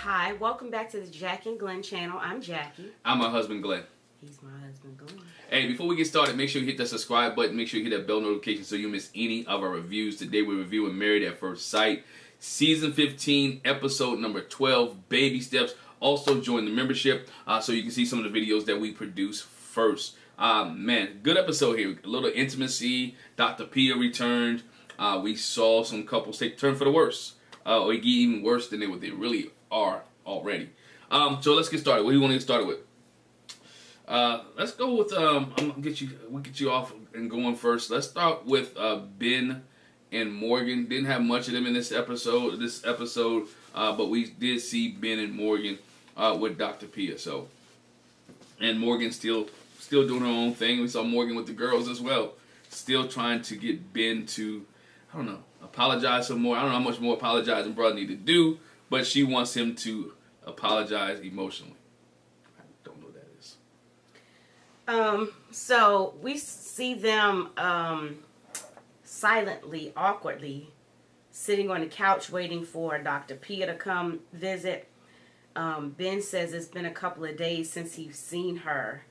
Hi, welcome back to the Jack and Glen channel. I'm Jackie. I'm my husband, Glen. He's my husband, Glen. Hey, before we get started, make sure you hit that subscribe button. Make sure you hit that bell notification so you miss any of our reviews. Today we're reviewing Married at First Sight, Season 15, Episode number 12, Baby Steps. Also join the membership so you can see some of the videos that we produce first. Man, good episode here. A little intimacy. Dr. Pia returned. We saw some couples take a turn for the worse. Or get even worse than what they really are already. So let's get started. What do you want to get started with? Let's go with we'll get you off and going first. Let's start with Ben and Morgan. Didn't have much of them in this episode. But we did see Ben and Morgan with Dr. Pia. So, and Morgan still doing her own thing. We saw Morgan with the girls as well, still trying to get Ben to, I don't know, apologize some more. I don't know how much more apologizing brother need to do, but she wants him to apologize emotionally. I don't know what that is. So we see them silently, awkwardly sitting on the couch waiting for Dr. Pia to come visit. Ben says it's been a couple of days since he's seen her,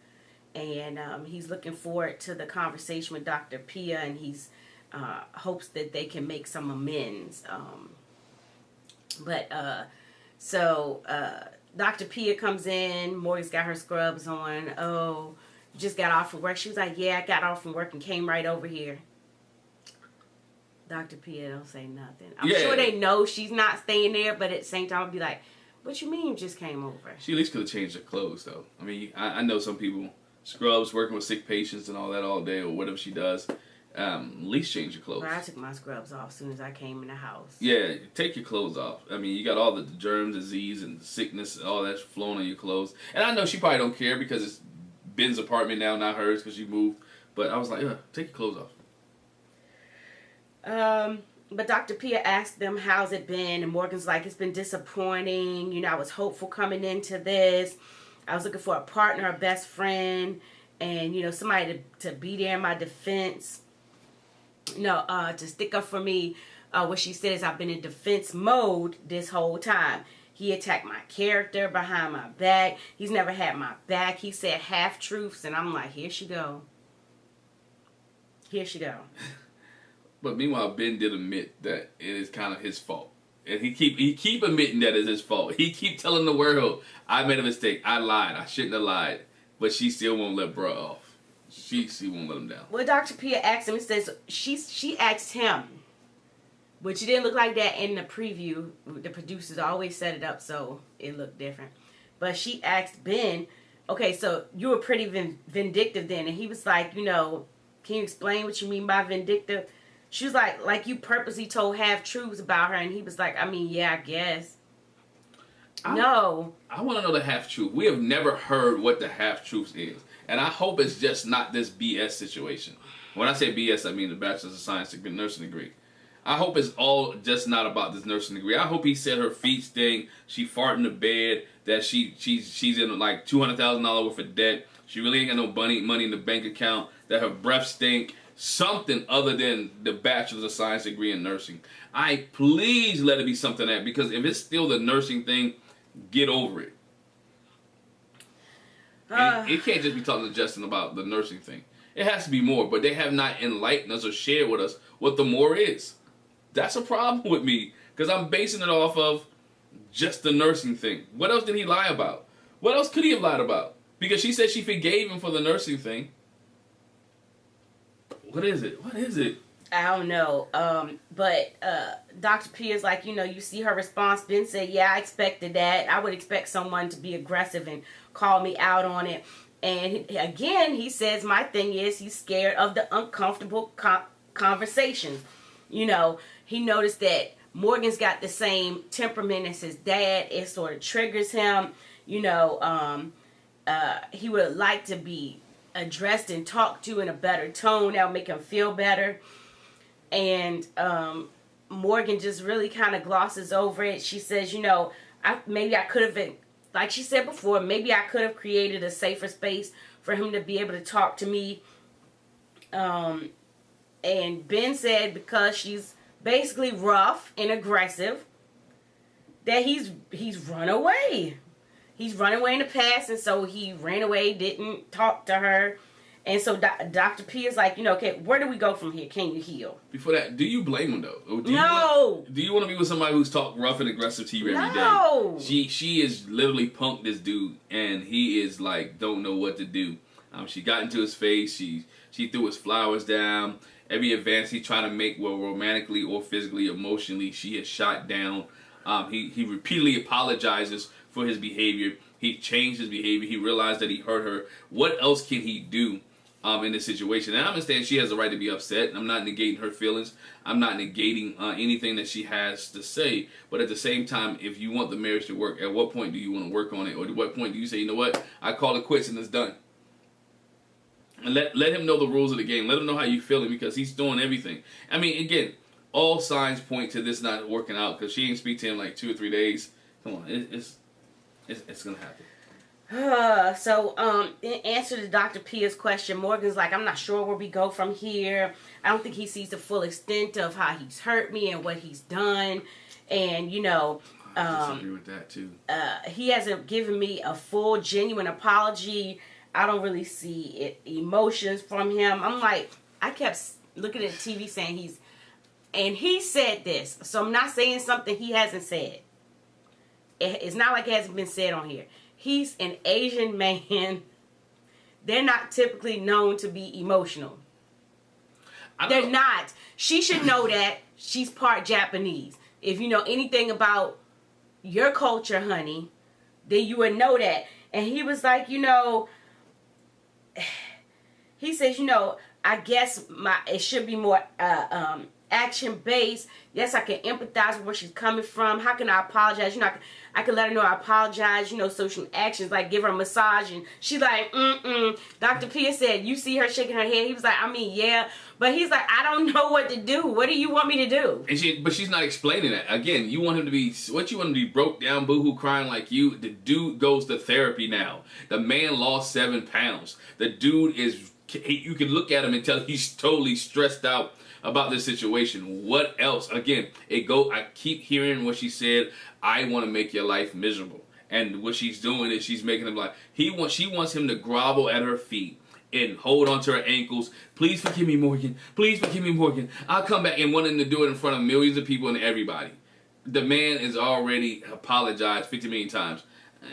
and he's looking forward to the conversation with Dr. Pia, and he's hopes that they can make some amends. So Dr. Pia comes in. Morgan's got her scrubs on. Oh, just got off from work. She was like, yeah, I got off from work and came right over here. Dr. Pia don't say nothing. I'm sure they know she's not staying there, but at the same time, I'll be like, what you mean you just came over? She at least could have changed her clothes, though. I mean, I know some people, scrubs, working with sick patients and all that all day, or whatever she does. At least change your clothes. Well, I took my scrubs off as soon as I came in the house. Yeah, take your clothes off. I mean, you got all the germs, disease, and sickness, all that's flowing on your clothes. And I know she probably don't care because it's Ben's apartment now, not hers, because she moved. But I was like, take your clothes off. But Dr. Pia asked them, how's it been? And Morgan's like, it's been disappointing. You know, I was hopeful coming into this. I was looking for a partner, a best friend, and, you know, somebody to be there in my defense. To stick up for me. What she said is, I've been in defense mode this whole time. He attacked my character behind my back. He's never had my back. He said half-truths, and I'm like, here she go. Here she go. But meanwhile, Ben did admit that it is kind of his fault. And he keep admitting that it's his fault. He keep telling the world, I made a mistake. I lied. I shouldn't have lied. But she still won't let bruh off. She won't let him down. Well, Dr. Pia asked him, it says, she asked him, which it didn't look like that in the preview. The producers always set it up so it looked different. But she asked Ben, okay, so you were pretty vindictive then. And he was like, you know, can you explain what you mean by vindictive? She was like you purposely told half-truths about her. And he was like, I mean, yeah, I guess. No. I want to know the half-truth. We have never heard what the half-truth is. And I hope it's just not this BS situation. When I say BS, I mean the Bachelor's of Science degree, nursing degree. I hope it's all just not about this nursing degree. I hope he said her feet stink, she farted in the bed, that she's in like $200,000 worth of debt, she really ain't got no money in the bank account, that her breath stink, something other than the Bachelor's of Science degree in nursing. Please let it be something that, because if it's still the nursing thing, get over it. It can't just be talking to Justin about the nursing thing. It has to be more, but they have not enlightened us or shared with us what the more is. That's a problem with me, because I'm basing it off of just the nursing thing. What else did he lie about? What else could he have lied about? Because she said she forgave him for the nursing thing. What is it? What is it? I don't know. But Dr. P is like, you know, you see her response. Ben said, yeah, I expected that. I would expect someone to be aggressive and call me out on it. And again, he says, my thing is he's scared of the uncomfortable conversations. You know, he noticed that Morgan's got the same temperament as his dad. It sort of triggers him. You know, he would like to be addressed and talked to in a better tone. That would make him feel better. And Morgan just really kind of glosses over it. She says, you know, maybe I could have, like she said before, maybe I could have created a safer space for him to be able to talk to me. And Ben said because she's basically rough and aggressive, that he's run away. He's run away in the past, and so he ran away, didn't talk to her. And so Dr. P is like, okay, where do we go from here? Can you heal? Before that, do you blame him, though? Or do you want to be with somebody who's talk rough and aggressive to you every day? She is literally punked this dude, and he is like, don't know what to do. She got into his face. She threw his flowers down. Every advance he tried to make, well, romantically or physically, emotionally, she has shot down. He repeatedly apologizes for his behavior. He changed his behavior. He realized that he hurt her. What else can he do in this situation? And I understand she has the right to be upset. I'm not negating her feelings. I'm not negating anything that she has to say. But at the same time, if you want the marriage to work, at what point do you want to work on it? Or at what point do you say, you know what, I call it quits and it's done? And let him know the rules of the game. Let him know how you feeling, because he's doing everything. I mean, again, all signs point to this not working out, because she didn't speak to him like 2 or 3 days. Come on, it's gonna happen. So in answer to Dr. Pia's question, Morgan's like, I'm not sure where we go from here. I don't think he sees the full extent of how he's hurt me and what he's done. And, I disagree with that too. He hasn't given me a full, genuine apology. I don't really see emotions from him. I'm like, I kept looking at the TV saying and he said this. So I'm not saying something he hasn't said. It's not like it hasn't been said on here. He's an Asian man. They're not typically known to be emotional. They're not. She should know that. She's part Japanese. If you know anything about your culture, honey, then you would know that. And he was like, he says, I guess it should be more action based. Yes, I can empathize with where she's coming from. How can I apologize? I can let her know I apologize. Social actions, like give her a massage, and she's like, Dr. Pia said, you see her shaking her head. He was like, yeah, but he's like, I don't know what to do. What do you want me to do? But she's not explaining that. Again, you want him to be broke down, boohoo, crying like you. The dude goes to therapy now. The man lost 7 pounds. The dude you can look at him and tell he's totally stressed out about this situation. What else? Again, I keep hearing what she said. I want to make your life miserable. And what she's doing is she's making him like, she wants him to grovel at her feet and hold onto her ankles. Please forgive me, Morgan. Please forgive me, Morgan. I'll come back, and wanting to do it in front of millions of people and everybody. The man has already apologized 50 million times.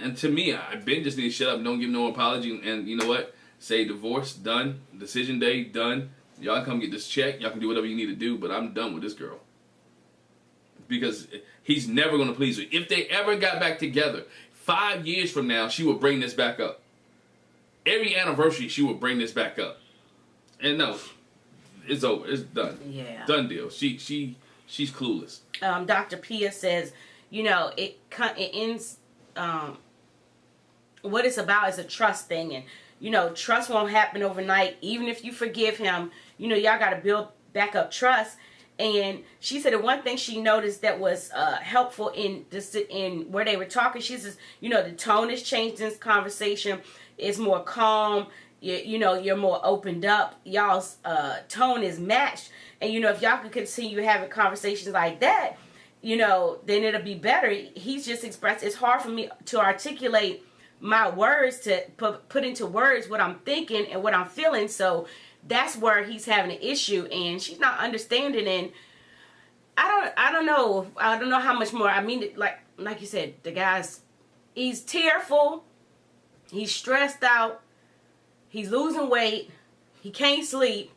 And to me, Ben just needs to shut up, don't give no apology, and you know what? Say divorce, done. Decision day, done. Y'all come get this check. Y'all can do whatever you need to do, but I'm done with this girl. Because he's never going to please her. If they ever got back together, 5 years from now, she will bring this back up. Every anniversary, she will bring this back up. And no, it's over. It's done. Yeah. Done deal. She's clueless. Dr. Pia says, it ends, what it's about is a trust thing. And, trust won't happen overnight. Even if you forgive him, y'all got to build back up trust. And she said the one thing she noticed that was helpful in where they were talking, she says, the tone has changed in this conversation. It's more calm. You're more opened up. Y'all's tone is matched. And, if y'all could continue having conversations like that, then it'll be better. He's just expressed, it's hard for me to articulate my words, to put into words what I'm thinking and what I'm feeling. So that's where he's having an issue, and she's not understanding. And I don't know how much more. I mean, like you said, the guy's, he's tearful, he's stressed out, he's losing weight, he can't sleep.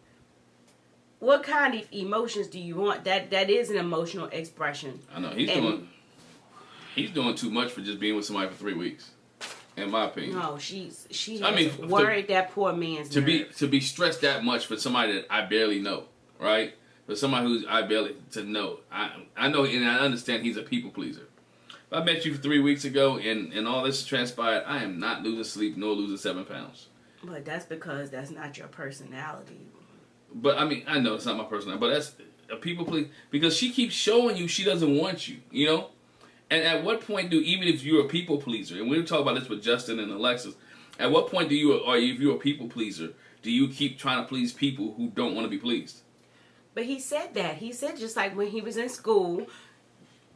What kind of emotions do you want? That is an emotional expression. I know he's doing too much for just being with somebody for 3 weeks. In my opinion. No, she worried that poor man's nerves. To be stressed that much for somebody that I barely know, right? For somebody who's I barely to know. I know and I understand he's a people pleaser. If I met you 3 weeks ago and all this transpired, I am not losing sleep nor losing 7 pounds. But that's because that's not your personality. But I mean, I know it's not my personality, but that's a people pleaser because she keeps showing you she doesn't want you, And at what point even if you're a people pleaser, and we were talking about this with Justin and Alexis, at what point if you're a people pleaser, do you keep trying to please people who don't want to be pleased? But he said that. He said just like when he was in school,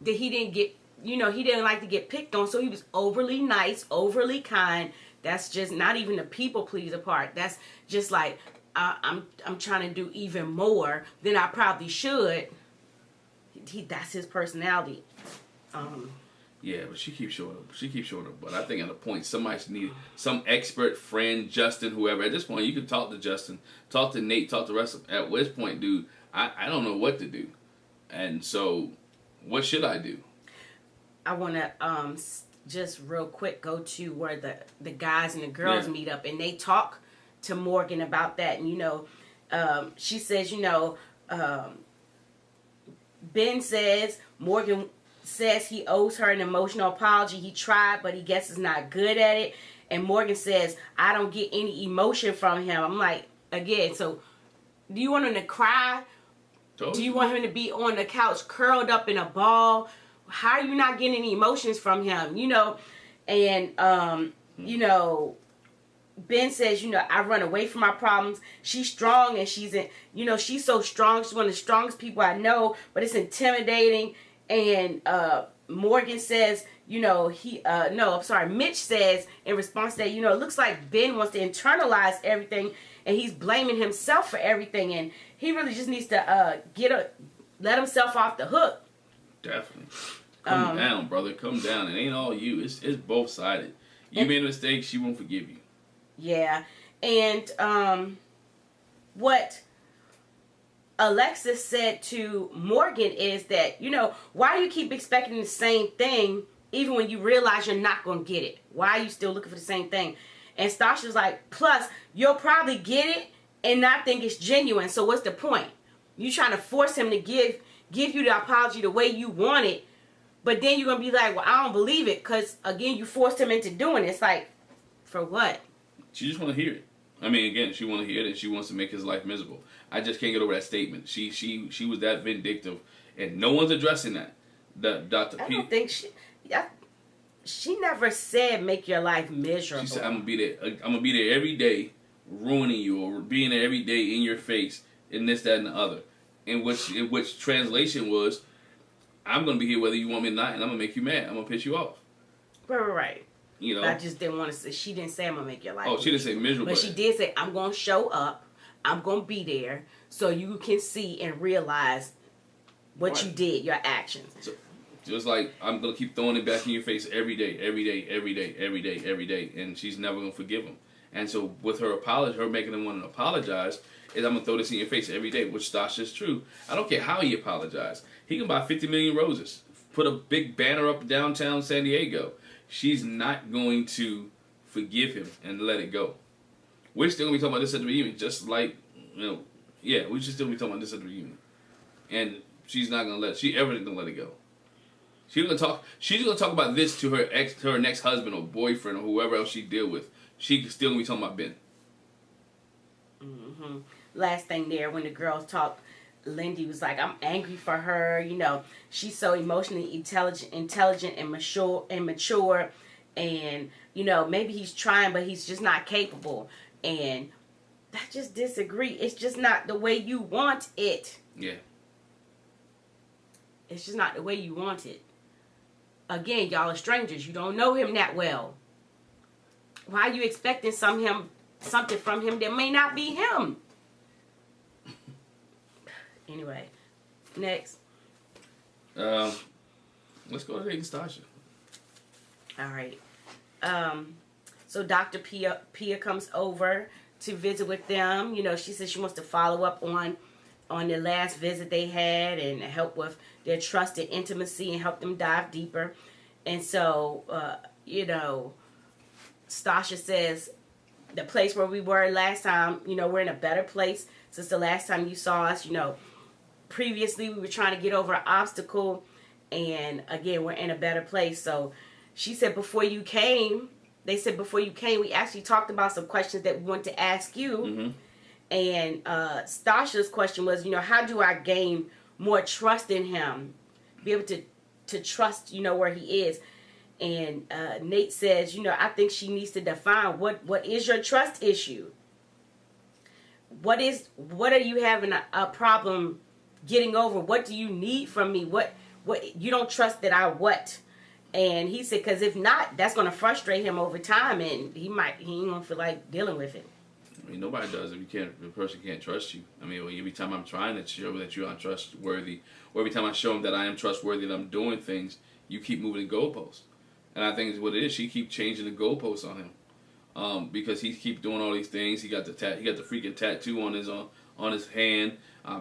that he didn't get he didn't like to get picked on, so he was overly nice, overly kind. That's just not even the people pleaser part. That's just like, I'm trying to do even more than I probably should. That's his personality. Yeah, but she keeps showing up. But I think at a point, somebody needs some expert friend, Justin, whoever. At this point, you can talk to Justin, talk to Nate, talk to the rest of them. At this point, dude, I don't know what to do. And so, what should I do? I want to just real quick go to where the guys and the girls meet up, and they talk to Morgan about that. And, she says, Ben says, Morgan says he owes her an emotional apology. He tried, but he guess is not good at it. And Morgan says, I don't get any emotion from him. I'm like, again, so do you want him to cry? Do you want him to be on the couch curled up in a ball? How are you not getting any emotions from him? And, Ben says, I run away from my problems. She's strong and she's so strong. She's one of the strongest people I know, but it's intimidating. And Morgan says, Mitch says in response to that, it looks like Ben wants to internalize everything and he's blaming himself for everything. And he really just needs to let himself off the hook. Definitely. Come down, brother. Come down. It ain't all you. It's both sided. You made a mistake, she won't forgive you. Yeah. And what Alexis said to Morgan is that, why do you keep expecting the same thing even when you realize you're not going to get it? Why are you still looking for the same thing? And Stasha's like, plus, you'll probably get it and not think it's genuine. So what's the point? You trying to force him to give you the apology the way you want it, but then you're going to be like, well, I don't believe it because, again, you forced him into doing it. It's like, for what? She just want to hear it. I mean, again, she want to hear it and she wants to make his life miserable. I just can't get over that statement. She was that vindictive, and no one's addressing that. Dr. P. I don't think she never said make your life miserable. She said, I'm gonna be there every day, ruining you, or being there every day in your face, and this, that, and the other. In which translation was, I'm gonna be here whether you want me or not, and I'm gonna make you mad. I'm gonna piss you off. Right. I just didn't want to say. She didn't say I'm gonna make your life. Oh, she didn't say miserable. But she did say I'm gonna show up. I'm gonna be there so you can see and realize what you did, your actions. So, just like I'm gonna keep throwing it back in your face every day, and she's never gonna forgive him. And so with her apology, her making him want to apologize, is I'm gonna throw this in your face every day, which Stasha is true. I don't care how he apologized. He can buy 50 million roses, put a big banner up downtown San Diego. She's not going to forgive him and let it go. We're still gonna be talking about this at the reunion, just like we should still be talking about this at the reunion. And she's not gonna let it go. She's gonna talk about this to her next husband or boyfriend or whoever else she deal with. She's still gonna be talking about Ben. Mm-hmm. Last thing there, when the girls talked, Lindy was like, I'm angry for her. She's so emotionally intelligent and mature. And, maybe he's trying, but he's just not capable. And I just disagree. It's just not the way you want it. Yeah. It's just not the way you want it. Again, y'all are strangers. You don't know him that well. Why are you expecting something from him that may not be him? Anyway, next. Let's go to Nate and Stasha. All right. So Dr. Pia comes over to visit with them. She says she wants to follow up on the last visit they had and help with their trust and intimacy and help them dive deeper. And so, Stasha says the place where we were last time, we're in a better place since the last time you saw us. Previously we were trying to get over an obstacle, and again, we're in a better place. So she said before you came, we actually talked about some questions that we want to ask you. Mm-hmm. And Stasha's question was, how do I gain more trust in him? Be able to trust, where he is. And Nate says, I think she needs to define what is your trust issue? What are you having a problem getting over? What do you need from me? What you don't trust that I what? And he said, because if not, that's going to frustrate him over time, and he ain't going to feel like dealing with it. I mean, nobody does if the person can't trust you. I mean, every time I'm trying to show that you're untrustworthy, or every time I show him that I am trustworthy, that I'm doing things, you keep moving the goalposts. And I think what it is, she keep changing the goalposts on him, because he keep doing all these things. He got the freaking tattoo on his hand.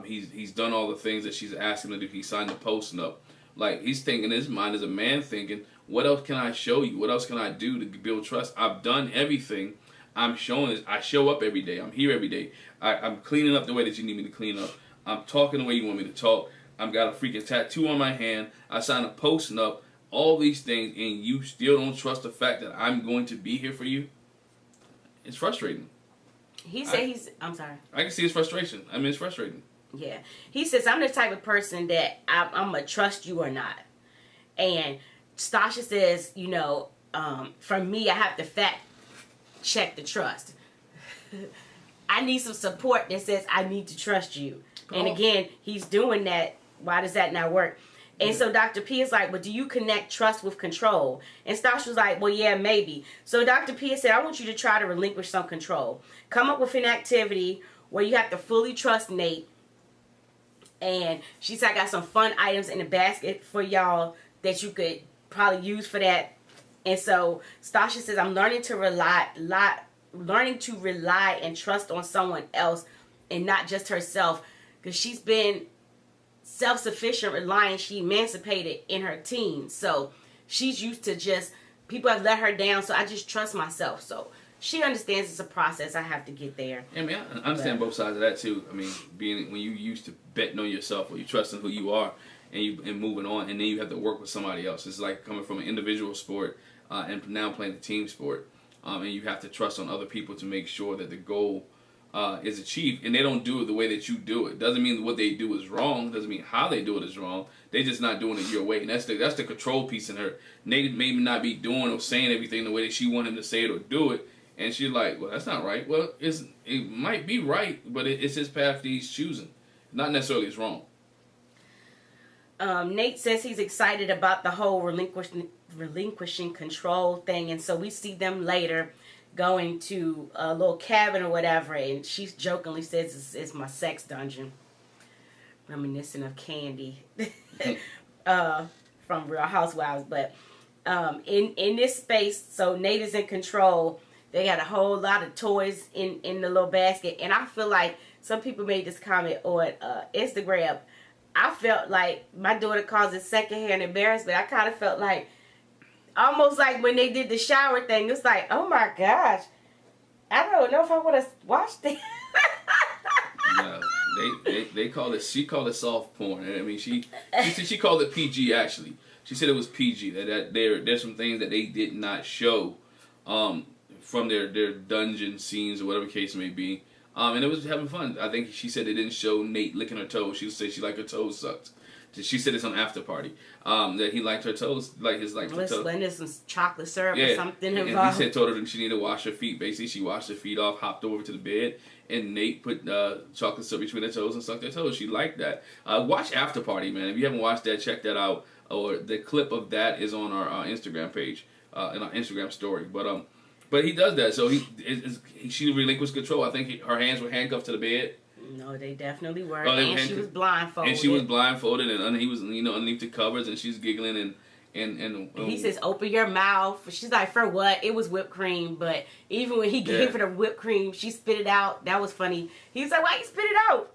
He's done all the things that she's asked him to do. He signed the posting up. Like, he's thinking in his mind as a man, thinking, what else can I show you? What else can I do to build trust? I've done everything. I'm showing this. I show up every day. I'm here every day. I'm cleaning up the way that you need me to clean up. I'm talking the way you want me to talk. I've got a freaking tattoo on my hand. I signed a posting up. All these things, and you still don't trust the fact that I'm going to be here for you. It's frustrating. He said I'm sorry. I can see his frustration. I mean, it's frustrating. Yeah. He says, I'm the type of person that I'm going to trust you or not. And Stasha says, for me, I have to fact check the trust. I need some support that says I need to trust you. And again, he's doing that. Why does that not work? And so Dr. P is like, well, do you connect trust with control? And Stasha was like, well, yeah, maybe. So Dr. P said, I want you to try to relinquish some control. Come up with an activity where you have to fully trust Nate. And she said, I got some fun items in the basket for y'all that you could probably use for that. And so Stasha says, I'm learning to rely and trust on someone else and not just herself. Because she's been self-sufficient, reliant. She emancipated in her teens. So she's used to just, people have let her down. So I just trust myself. So she understands it's a process. I have to get there. I mean, I understand both sides of that too. I mean, when you used to betting on yourself, or you trusting who you are, and moving on, and then you have to work with somebody else. It's like coming from an individual sport and now playing a team sport, and you have to trust on other people to make sure that the goal is achieved, and they don't do it the way that you do it. Doesn't mean what they do is wrong. Doesn't mean how they do it is wrong. They're just not doing it your way, and that's the control piece in her. Nate may not be doing or saying everything the way that she wanted him to say it or do it, and she's like, well, that's not right. Well, it might be right, but it's his path that he's choosing. Not necessarily it's wrong. Nate says he's excited about the whole relinquishing control thing, and so we see them later going to a little cabin or whatever, and she jokingly says it's my sex dungeon, reminiscent of Candy from Real Housewives. But in this space, so Nate is in control. They got a whole lot of toys in the little basket, and I feel like some people made this comment on Instagram. I felt like my daughter calls it secondhand embarrassment. I kind of felt like, almost like when they did the shower thing, it's like, oh my gosh, I don't know if I want to watch this. No, they call it. She called it soft porn. I mean, she said she called it PG. Actually, she said it was PG. That there's some things that they did not show from their dungeon scenes or whatever case may be. And it was having fun. I think she said they didn't show Nate licking her toes. She said she liked her toes sucked. She said it's on After Party. That he liked her toes, like his like. Let's blend in some chocolate syrup or something involved. And he said told her she needed to wash her feet. Basically, she washed her feet off, hopped over to the bed, and Nate put chocolate syrup between her toes and sucked her toes. She liked that. Watch After Party, man. If you haven't watched that, check that out. Or the clip of that is on our Instagram page, in our Instagram story. But he does that, so she relinquished control. I think her hands were handcuffed to the bed. No, they definitely were. And she was blindfolded. And she was blindfolded, and he was, underneath the covers, and she's giggling, and he says, "Open your mouth." She's like, "For what?" It was whipped cream, but even when he gave her the whipped cream, she spit it out. That was funny. He was like, "Why you spit it out?"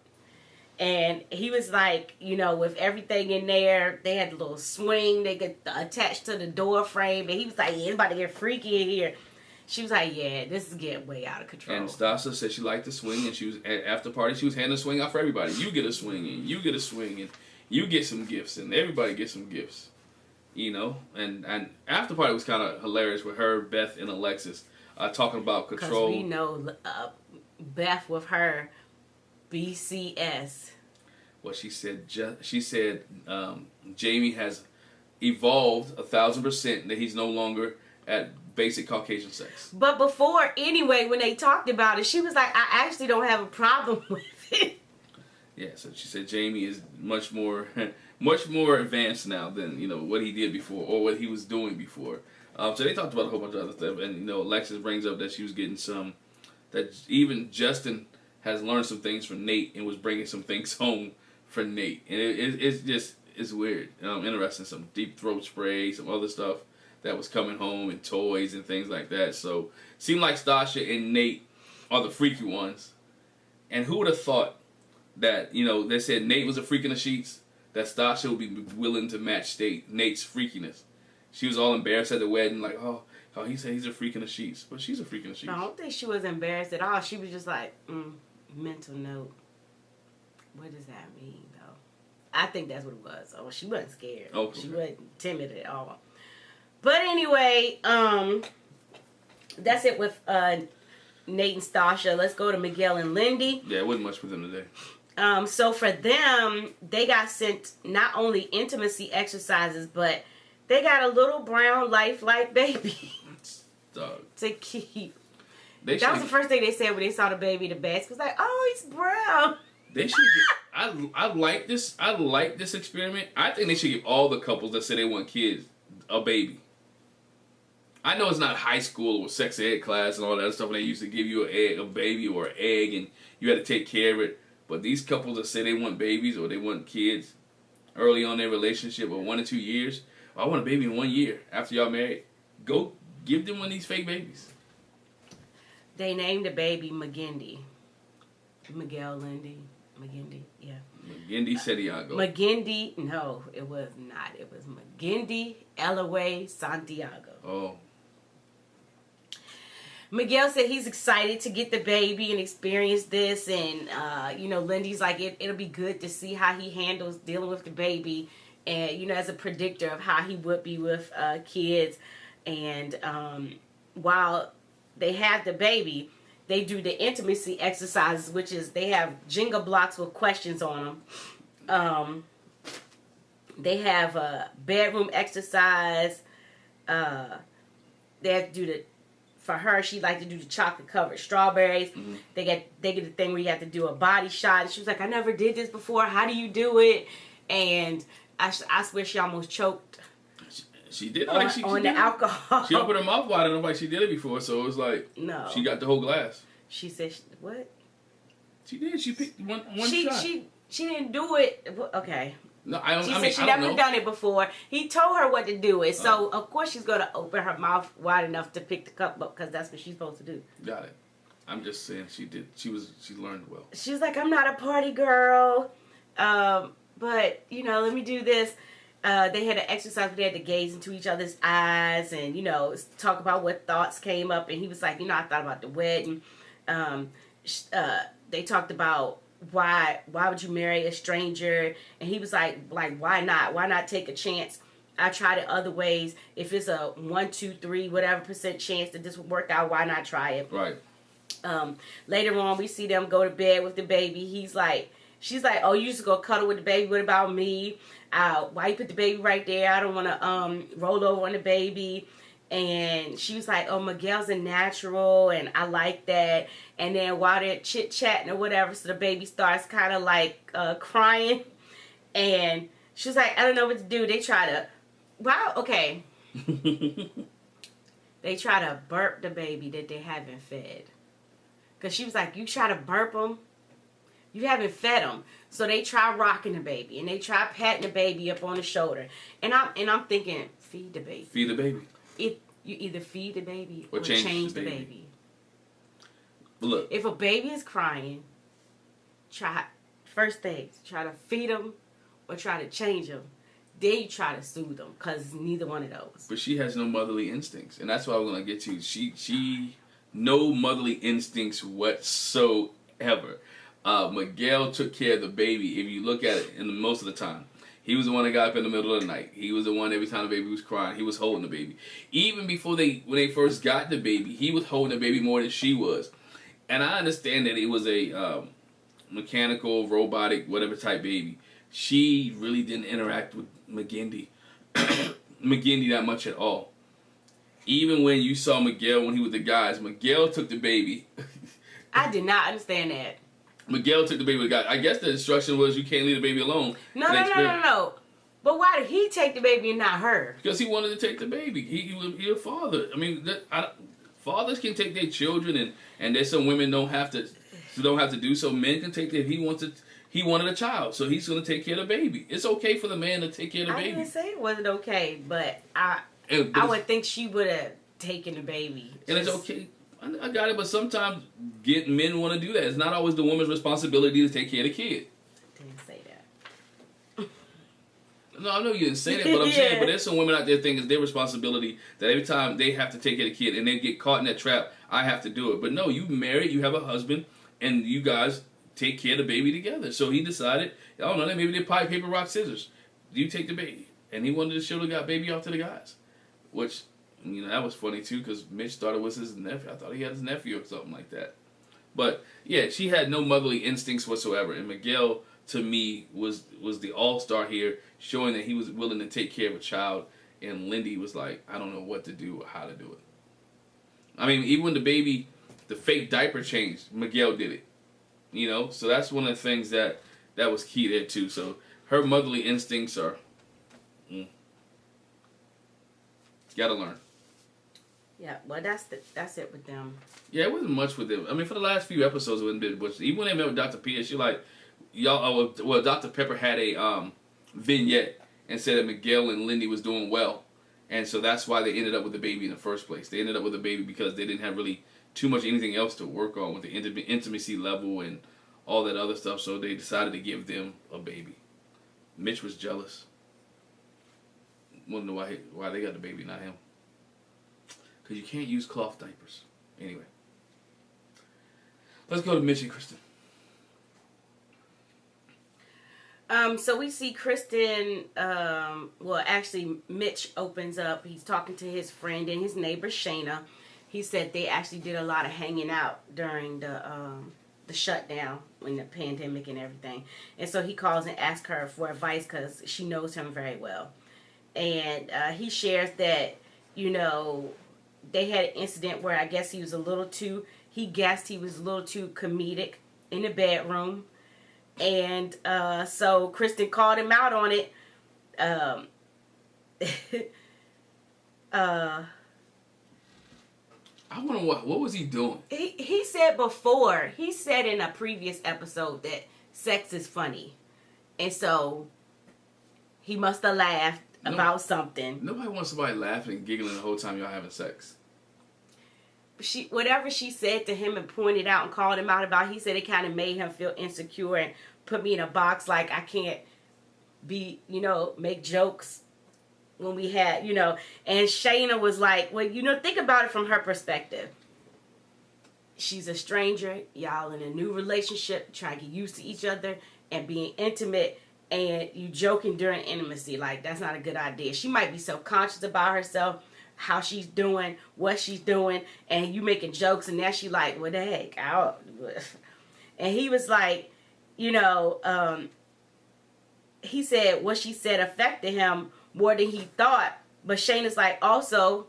And he was like, with everything in there, they had a little swing they could attach to the door frame, and he was like, "Yeah, it's about to get freaky in here." She was like, yeah, this is getting way out of control. And Stasha said she liked the swing, and she was at After Party. She was handing the swing out for everybody. You get a swing, and you get a swing, and you get some gifts, and everybody gets some gifts. And After Party was kind of hilarious with her, Beth, and Alexis talking about control. Because we know Beth with her BCS. Well, she said Jamie has evolved 1,000%. That he's no longer at basic Caucasian sex. But before, anyway, when they talked about it, she was like, I actually don't have a problem with it. Yeah, so she said Jamie is much more much more advanced now than what he did before or what he was doing before. So they talked about a whole bunch of other stuff, and Alexis brings up that she was getting that even Justin has learned some things from Nate and was bringing some things home for Nate, and it's weird, interesting. Some deep throat spray, some other stuff that was coming home, and toys and things like that. So seemed like Stasha and Nate are the freaky ones, and who would have thought that they said Nate was a freak in the sheets, that Stasha would be willing to match Nate's freakiness. She was all embarrassed at the wedding, like, oh, he said he's a freak in the sheets, but she's a freak in the sheets. I don't think she was embarrassed at all. She was just like, mental note. What does that mean, though? I think that's what it was. Oh, she wasn't scared. Oh, she wasn't timid at all. But anyway, that's it with Nate and Stasha. Let's go to Miguel and Lindy. Yeah, it wasn't much for them today. So for them, they got sent not only intimacy exercises, but they got a little brown lifelike baby to keep. That was the first thing they said when they saw the baby in the basket. It was like, oh, he's brown. They should give, I like this. I like this experiment. I think they should give all the couples that say they want kids a baby. I know it's not high school or sex ed class and all that stuff, and they used to give you a baby or an egg, and you had to take care of it. But these couples that say they want babies or they want kids early on in their relationship, or 1 or 2 years, I want a baby in 1 year after y'all married. Go give them one of these fake babies. They named the baby McGindy. Miguel, Lindy. McGindy, yeah. McGindy Santiago. McGindy, no, it was not. It was McGindy Elaway Santiago. Oh. Miguel said he's excited to get the baby and experience this, and Lindy's like it'll be good to see how he handles dealing with the baby, and as a predictor of how he would be with kids. And while they have the baby, they do the intimacy exercises, which is they have Jenga blocks with questions on them. They have a bedroom exercise. They have to do for her, she liked to do the chocolate covered strawberries. Mm-hmm. They get the thing where you have to do a body shot. And she was like, I never did this before. How do you do it? And I swear she almost choked. She did on the alcohol. She opened her mouth wide enough like she did it before, so it was like no. She got the whole glass. She said, what? She did. She picked one shot. She didn't do it. Okay. No, she said she never done it before. He told her what to do it, so of course she's gonna open her mouth wide enough to pick the cup up because that's what she's supposed to do. Got it. I'm just saying she did. She learned well. She was like, I'm not a party girl, but let me do this. They had an exercise where they had to gaze into each other's eyes and talk about what thoughts came up. And he was like, I thought about the wedding. They talked about why would you marry a stranger, and he was like why not take a chance? I tried it other ways. If it's a 1, 2, 3 whatever % chance that this would work out, why not try it? Right. Later on we see them go to bed with the baby. She's like, oh, you just go cuddle with the baby, what about me? Why you put the baby right there? I don't want to roll over on the baby. And she was like, oh, Miguel's a natural, and I like that. And then while they're chit-chatting or whatever, so the baby starts kind of like crying. And she was like, I don't know what to do. They try to, they try to burp the baby that they haven't fed. Because she was like, you try to burp them, you haven't fed them. So they try rocking the baby, and they try patting the baby up on the shoulder. And I'm thinking, feed the baby. Feed the baby. You either feed the baby or change the baby. Look, if a baby is crying, try to feed them or try to change them. Then you try to soothe them, because neither one of those. But she has no motherly instincts, and that's what I'm gonna get to. She no motherly instincts whatsoever. Miguel took care of the baby. If you look at it, most of the time, he was the one that got up in the middle of the night. He was the one every time the baby was crying, he was holding the baby. Even before when they first got the baby, he was holding the baby more than she was. And I understand that it was a mechanical, robotic, whatever type baby. She really didn't interact with McGindy that much at all. Even when you saw Miguel when he was with the guys, Miguel took the baby. I did not understand that. Miguel took the baby with the guy. I guess the instruction was you can't leave the baby alone. No. But why did he take the baby and not her? Because he wanted to take the baby. He a father. I mean, fathers can take their children, and there's some women don't have to do so. Men can take their. He wanted a child, so he's going to take care of the baby. It's okay for the man to take care of the baby. I didn't say it wasn't okay, but I would think she would have taken the baby. And it's okay. I got it, but sometimes men want to do that. It's not always the woman's responsibility to take care of the kid. I didn't say that. No, I know you didn't say that, but I'm saying, but there's some women out there think it's their responsibility that every time they have to take care of the kid and they get caught in that trap, I have to do it. But no, you married, you have a husband, and you guys take care of the baby together. So he decided, I don't know, maybe they pie, paper, rock, scissors. You take the baby. And he wanted to show the baby off to the guys. Which, you know, that was funny too, because Mitch thought it was his nephew. I thought he had his nephew or something like that. But, yeah, she had no motherly instincts whatsoever. And Miguel, to me, was the all-star here, showing that he was willing to take care of a child. And Lindy was like, I don't know what to do or how to do it. I mean, even when the fake diaper changed, Miguel did it. You know, so that's one of the things that was key there too. So her motherly instincts are, gotta learn. Yeah, well, that's it with them. Yeah, it wasn't much with them. I mean, for the last few episodes, it wasn't been much. Even when they met with Dr. P, she like, y'all. Well, Dr. Pepper had a vignette and said that Miguel and Lindy was doing well, and so that's why they ended up with the baby in the first place. They ended up with the baby because they didn't have really too much anything else to work on with the intimacy level and all that other stuff, so they decided to give them a baby. Mitch was jealous. Wonder why they got the baby, not him. Because you can't use cloth diapers. Anyway. Let's go to Mitch and Kristen. So we see Kristen, actually Mitch opens up. He's talking to his friend and his neighbor, Shayna. He said they actually did a lot of hanging out during the shutdown in the pandemic and everything. And so he calls and asks her for advice because she knows him very well. And he shares that, you know, they had an incident where I guess he was he guessed he was a little too comedic in the bedroom. And so Kristen called him out on it. I wonder what was he doing? He said before, he said in a previous episode that sex is funny. And so he must have laughed about something. Nobody wants somebody laughing and giggling the whole time y'all having sex. Whatever she said to him and pointed out and called him out about, he said it kind of made him feel insecure and put me in a box like I can't be, make jokes when we had, and Shayna was like, well, think about it from her perspective. She's a stranger, y'all in a new relationship, trying to get used to each other and being intimate, and you joking during intimacy. Like, that's not a good idea. She might be self-conscious about herself, how she's doing, what she's doing, and you making jokes, and now she like, what the heck? And he was like, he said what she said affected him more than he thought. But Shayna's like, also,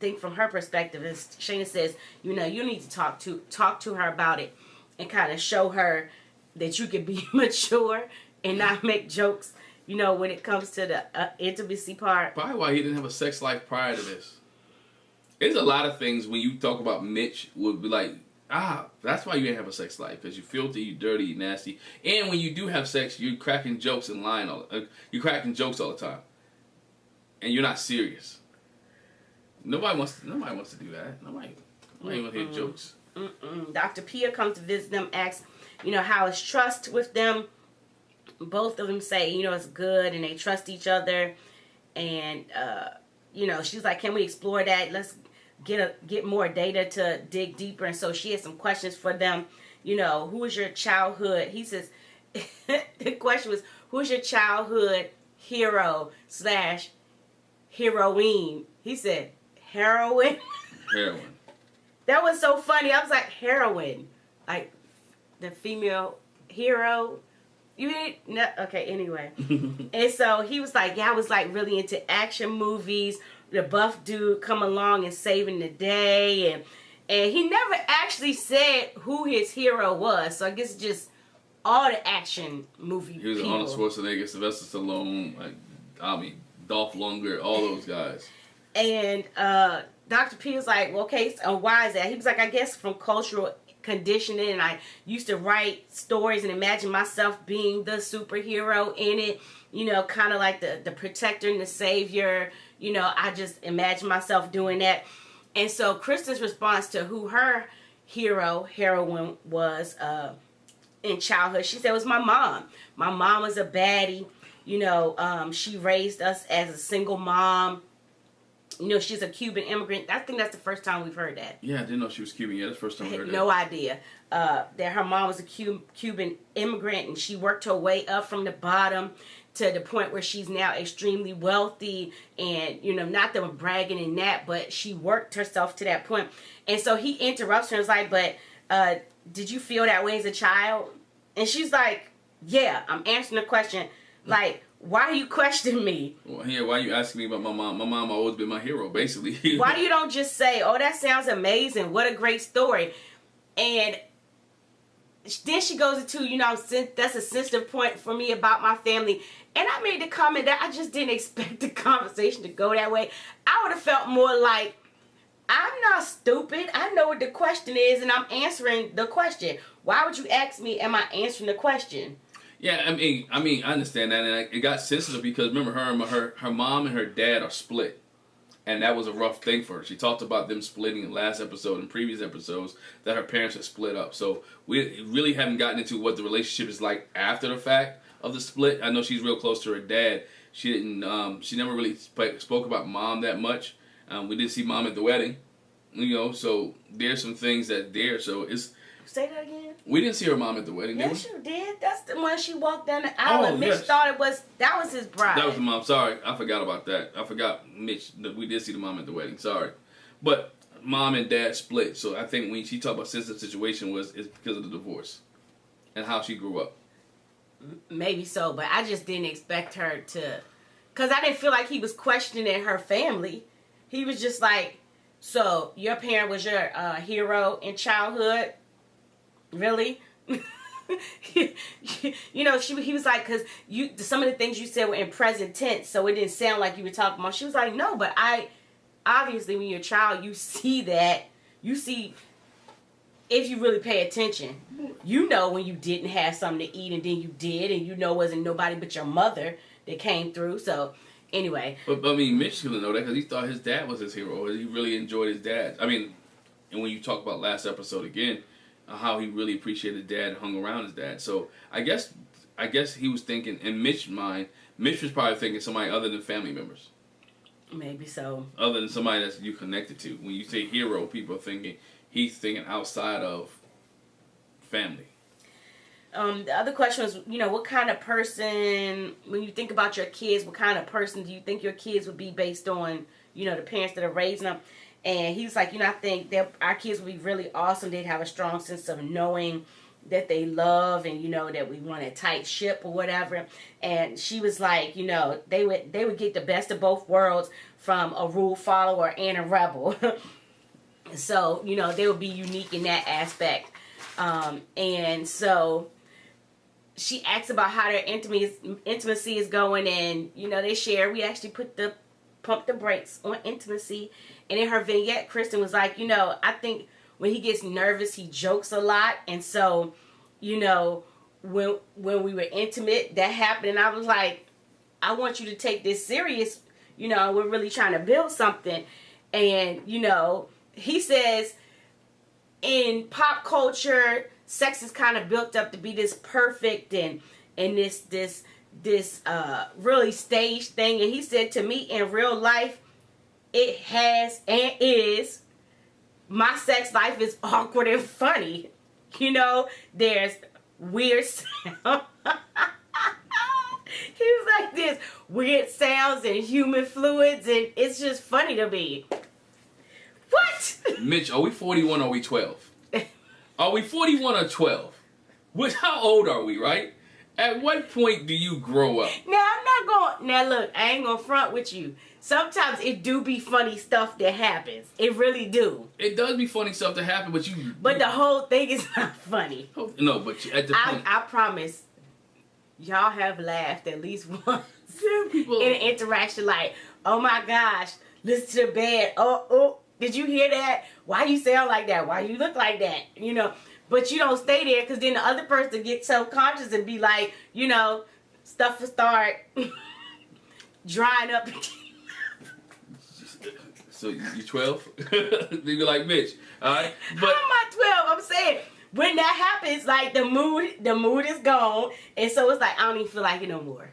think from her perspective, as Shayna says, you need to talk to her about it and kind of show her that you can be mature and not make jokes, when it comes to the intimacy part. Probably why he didn't have a sex life prior to this. There's a lot of things when you talk about Mitch would be like, that's why you didn't have a sex life, because you're filthy, you're dirty, you're nasty. And when you do have sex, you're cracking jokes and lying you're cracking jokes all the time. And you're not serious. Nobody wants to do that. Nobody wants to hear jokes. Dr. Pia comes to visit them, asks, how is trust with them. Both of them say, it's good and they trust each other. And, she's like, can we explore that? Let's get more data to dig deeper. And so she has some questions for them. Who is your childhood? He says, the question was, who's your childhood hero / heroine? He said, heroin. Heroin. That was so funny. I was like, heroin. Like, the female hero. You didn't? No. Okay, anyway. And so he was like, I was like really into action movies. The buff dude come along and saving the day. And he never actually said who his hero was. So I guess just all the action movie He was people. Arnold Schwarzenegger, Sylvester Stallone, like Dolph Lundgren, all those guys. And Dr. P was like, well, okay, so why is that? He was like, I guess from cultural conditioning, and I used to write stories and imagine myself being the superhero in it, you know, kind of like the protector and the savior. You know, I just imagine myself doing that. And so Kristen's response to who her heroine was in childhood, she said, it was my mom. My mom was a baddie. You know, she raised us as a single mom. You know, she's a Cuban immigrant. I think that's the first time we've heard that. Yeah, I didn't know she was Cuban. Yeah, that's the first time I heard that. No idea. That her mom was a Cuban immigrant, and she worked her way up from the bottom to the point where she's now extremely wealthy. And, you know, not that we're bragging in that, but she worked herself to that point. And so he interrupts her and is like, but did you feel that way as a child? And she's like, yeah, I'm answering the question. Like, why are you questioning me? Well, yeah, why are you asking me about my mom? My mom always been my hero, basically. Why you don't just say, oh, that sounds amazing. What a great story. And then she goes into, you know, that's a sensitive point for me about my family. And I made the comment that I just didn't expect the conversation to go that way. I would have felt more like, I'm not stupid. I know what the question is, and I'm answering the question. Why would you ask me, am I answering the question? Yeah, I mean, I understand that, and it got sensitive because remember, her mom and her dad are split, and that was a rough thing for her. She talked about them splitting in last episode and previous episodes that her parents had split up. So we really haven't gotten into what the relationship is like after the fact of the split. I know she's real close to her dad. She didn't. She never really spoke about mom that much. We did see mom at the wedding, you know. So there's some things that there. So it's. Say that again. We didn't see her mom at the wedding, did we? Yes, you did. That's the one she walked down the aisle and Mitch thought that was his bride. That was the mom. Sorry, I forgot about that. I forgot Mitch. We did see the mom at the wedding. Sorry, but mom and dad split. So I think when she talked about sensitive situation it's because of the divorce and how she grew up. Maybe so, but I just didn't expect her to, because I didn't feel like he was questioning her family. He was just like, so your parent was your hero in childhood. Really? You know, he was like, because some of the things you said were in present tense, so it didn't sound like you were talking about. She was like, no, but obviously when you're a child, you see that. You see, if you really pay attention, you know when you didn't have something to eat and then you did, and you know it wasn't nobody but your mother that came through. So anyway. But I mean, Mitch didn't know that because he thought his dad was his hero. He really enjoyed his dad. I mean, and when you talk about last episode again, how he really appreciated dad and hung around his dad. So I guess he was thinking, in Mitch's mind, Mitch was probably thinking somebody other than family members. Maybe so. Other than somebody that you connected to. When you say hero, people are thinking he's thinking outside of family. The other question was, you know, what kind of person, when you think about your kids, what kind of person do you think your kids would be based on, you know, the parents that are raising them? And he was like, you know, I think that our kids would be really awesome. They'd have a strong sense of knowing that they love and, you know, that we run a tight ship or whatever. And she was like, you know, they would get the best of both worlds from a rule follower and a rebel. So, you know, they would be unique in that aspect. And so she asked about how their intimacy is going, and, you know, they share. We actually pump the brakes on intimacy. And in her vignette, Kristen was like, you know, I think when he gets nervous, he jokes a lot. And so, you know, when we were intimate, that happened. And I was like, I want you to take this serious. You know, we're really trying to build something. And, you know, he says in pop culture, sex is kind of built up to be this perfect and this really staged thing. And he said to me, in real life, it has and is. My sex life is awkward and funny. You know, there's weird sounds. He was like this, weird sounds and human fluids, and it's just funny to me. What? Mitch, are we 41 or are we 12? Are we 41 or 12? How old are we, right? At what point do you grow up? Now look, I ain't gonna front with you. Sometimes it do be funny stuff that happens. It really do. It does be funny stuff that happen, but the whole thing is not funny. No, but at the point... I promise, y'all have laughed at least once people in an interaction like, oh my gosh, listen to the bed. Oh, did you hear that? Why you sound like that? Why you look like that? You know, but you don't stay there because then the other person gets self-conscious and be like, you know, stuff will start drying up. So you 12? You like Mitch, all right? But I'm not 12. I'm saying when that happens, like the mood is gone, and so it's like I don't even feel like it no more.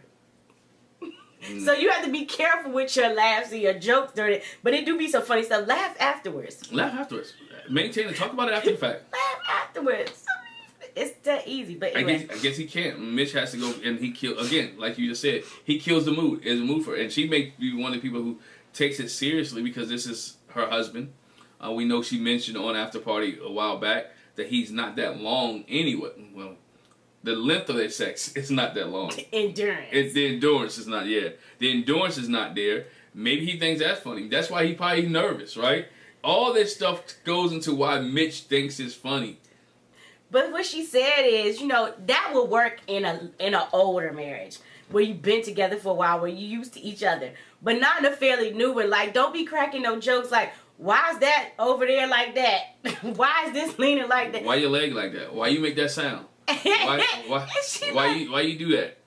So you have to be careful with your laughs and your jokes during it. But it do be some funny stuff. Laugh afterwards. Laugh afterwards. Maintain and talk about it after the fact. Laugh afterwards. It's that easy. But anyway. I guess he can't. Mitch has to go and he kill again, like you just said. He kills the mood. It's a mood for her. And she may be one of the people who takes it seriously because this is her husband. We know she mentioned on After Party a while back that he's not that long anyway. Well, the length of their sex is not that long. Endurance. The endurance is not, yeah. The endurance is not there. Maybe he thinks that's funny. That's why he probably nervous, right? All this stuff goes into why Mitch thinks it's funny. But what she said is, you know, that will work in an older marriage where you've been together for a while, where you're used to each other. But not in a fairly new one. Like, don't be cracking no jokes like, why is that over there like that? Why is this leaning like that? Why your leg like that? Why you make that sound? Why you do that?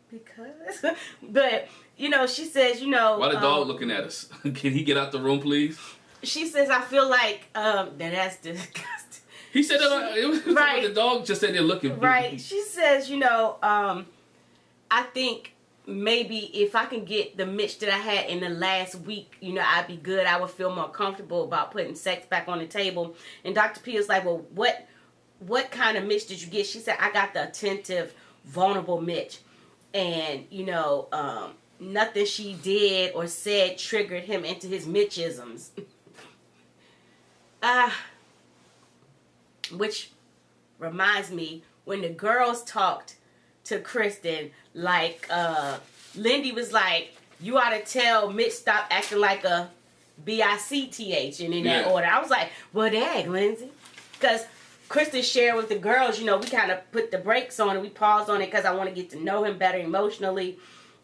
Because, but you know, she says, you know, why the dog looking at us? Can he get out the room, please? She says, I feel like that's disgusting. He said that it was right. The dog just said they're looking. Right. She says, you know, I think maybe if I can get the Mitch that I had in the last week, you know, I'd be good. I would feel more comfortable about putting sex back on the table. And Dr. P is like, well, what kind of Mitch did you get? She said, I got the attentive, vulnerable Mitch. And, you know, nothing she did or said triggered him into his Mitchisms. Which reminds me, when the girls talked to Kristen, like, Lindy was like, you ought to tell Mitch stop acting like a B-I-C-T-H and in that order. I was like, well, dang, Lindsay. Because Kristen shared with the girls, you know, we kind of put the brakes on it. We paused on it because I want to get to know him better emotionally.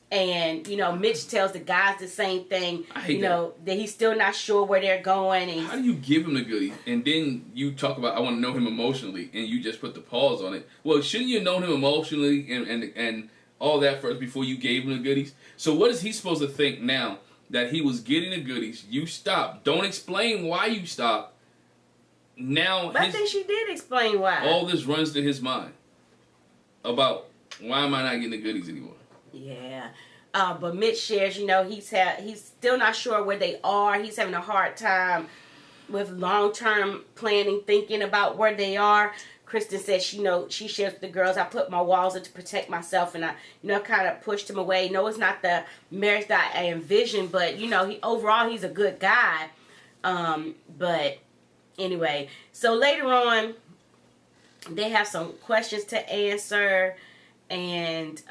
And, you know, Mitch tells the guys the same thing, you know, that he's still not sure where they're going. And how do you give him the goodie? And then you talk about, I want to know him emotionally, and you just put the pause on it. Well, shouldn't you know him emotionally and all that first before you gave him the goodies? So what is he supposed to think now that he was getting the goodies? You stopped. Don't explain why you stopped. Now, but I think she did explain why. All this runs to his mind about, why am I not getting the goodies anymore? Yeah. But Mitch shares, you know, he's still not sure where they are. He's having a hard time with long-term planning, thinking about where they are. Kristen said, she shares with the girls, I put my walls in to protect myself, and I, you know, kind of pushed him away. No, it's not the marriage that I envisioned, but, you know, overall he's a good guy. But anyway, so later on, they have some questions to answer. And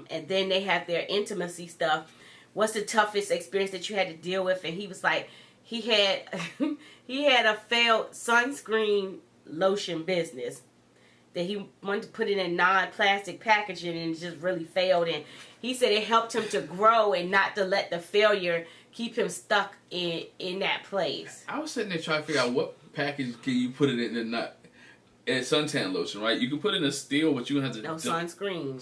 then they have their intimacy stuff. What's the toughest experience that you had to deal with? And he was like, he had a failed sunscreen lotion business that he wanted to put it in non-plastic packaging, and it just really failed. And he said it helped him to grow and not to let the failure keep him stuck in that place. I was sitting there trying to figure out what package can you put it in and not. It's suntan lotion, right? You can put it in a steel, but you're going to have to... No, sunscreen.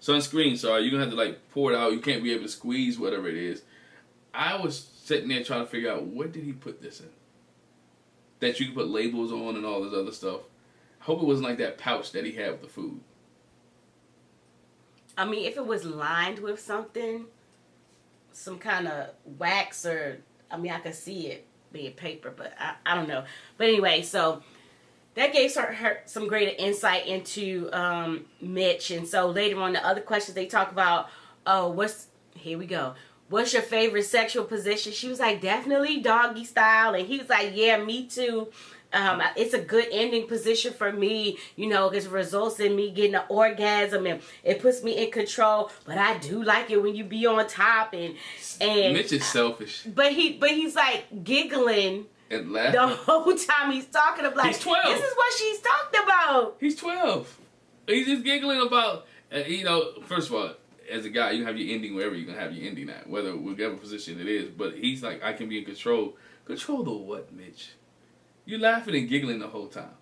Sunscreen, sorry. You're going to have to, like, pour it out. You can't be able to squeeze whatever it is. I was sitting there trying to figure out, what did he put this in? That you can put labels on and all this other stuff. I hope it wasn't like that pouch that he had with the food. I mean, if it was lined with something, some kind of wax or... I mean, I could see it being paper, but I don't know. But anyway, so... that gave her some greater insight into Mitch. And so later on, the other questions they talk about, here we go. What's your favorite sexual position? She was like, definitely doggy style. And he was like, yeah, me too. It's a good ending position for me, you know, because it results in me getting an orgasm and it puts me in control. But I do like it when you be on top. And Mitch is selfish. But he's like giggling. And laughing. The whole time he's talking about, he's 12. This is what she's talked about. He's 12. He's just giggling about, first of all, as a guy, you have your ending wherever you're going to have your ending at, whatever position it is. But he's like, I can be in control. Control the what, Mitch? You laughing and giggling the whole time.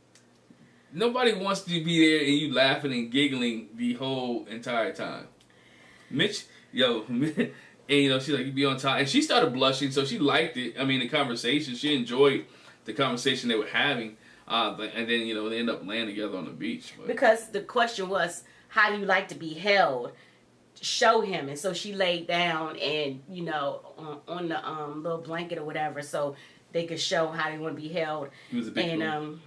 Nobody wants to be there and you laughing and giggling the whole entire time. Mitch, and she's like, you be on time. And she started blushing, so she liked it. I mean, the conversation, she enjoyed the conversation they were having. And then, they end up laying together on the beach. But. Because the question was, how do you like to be held? Show him. And so she laid down and, on the little blanket or whatever, so they could show how they want to be held. He was a big and,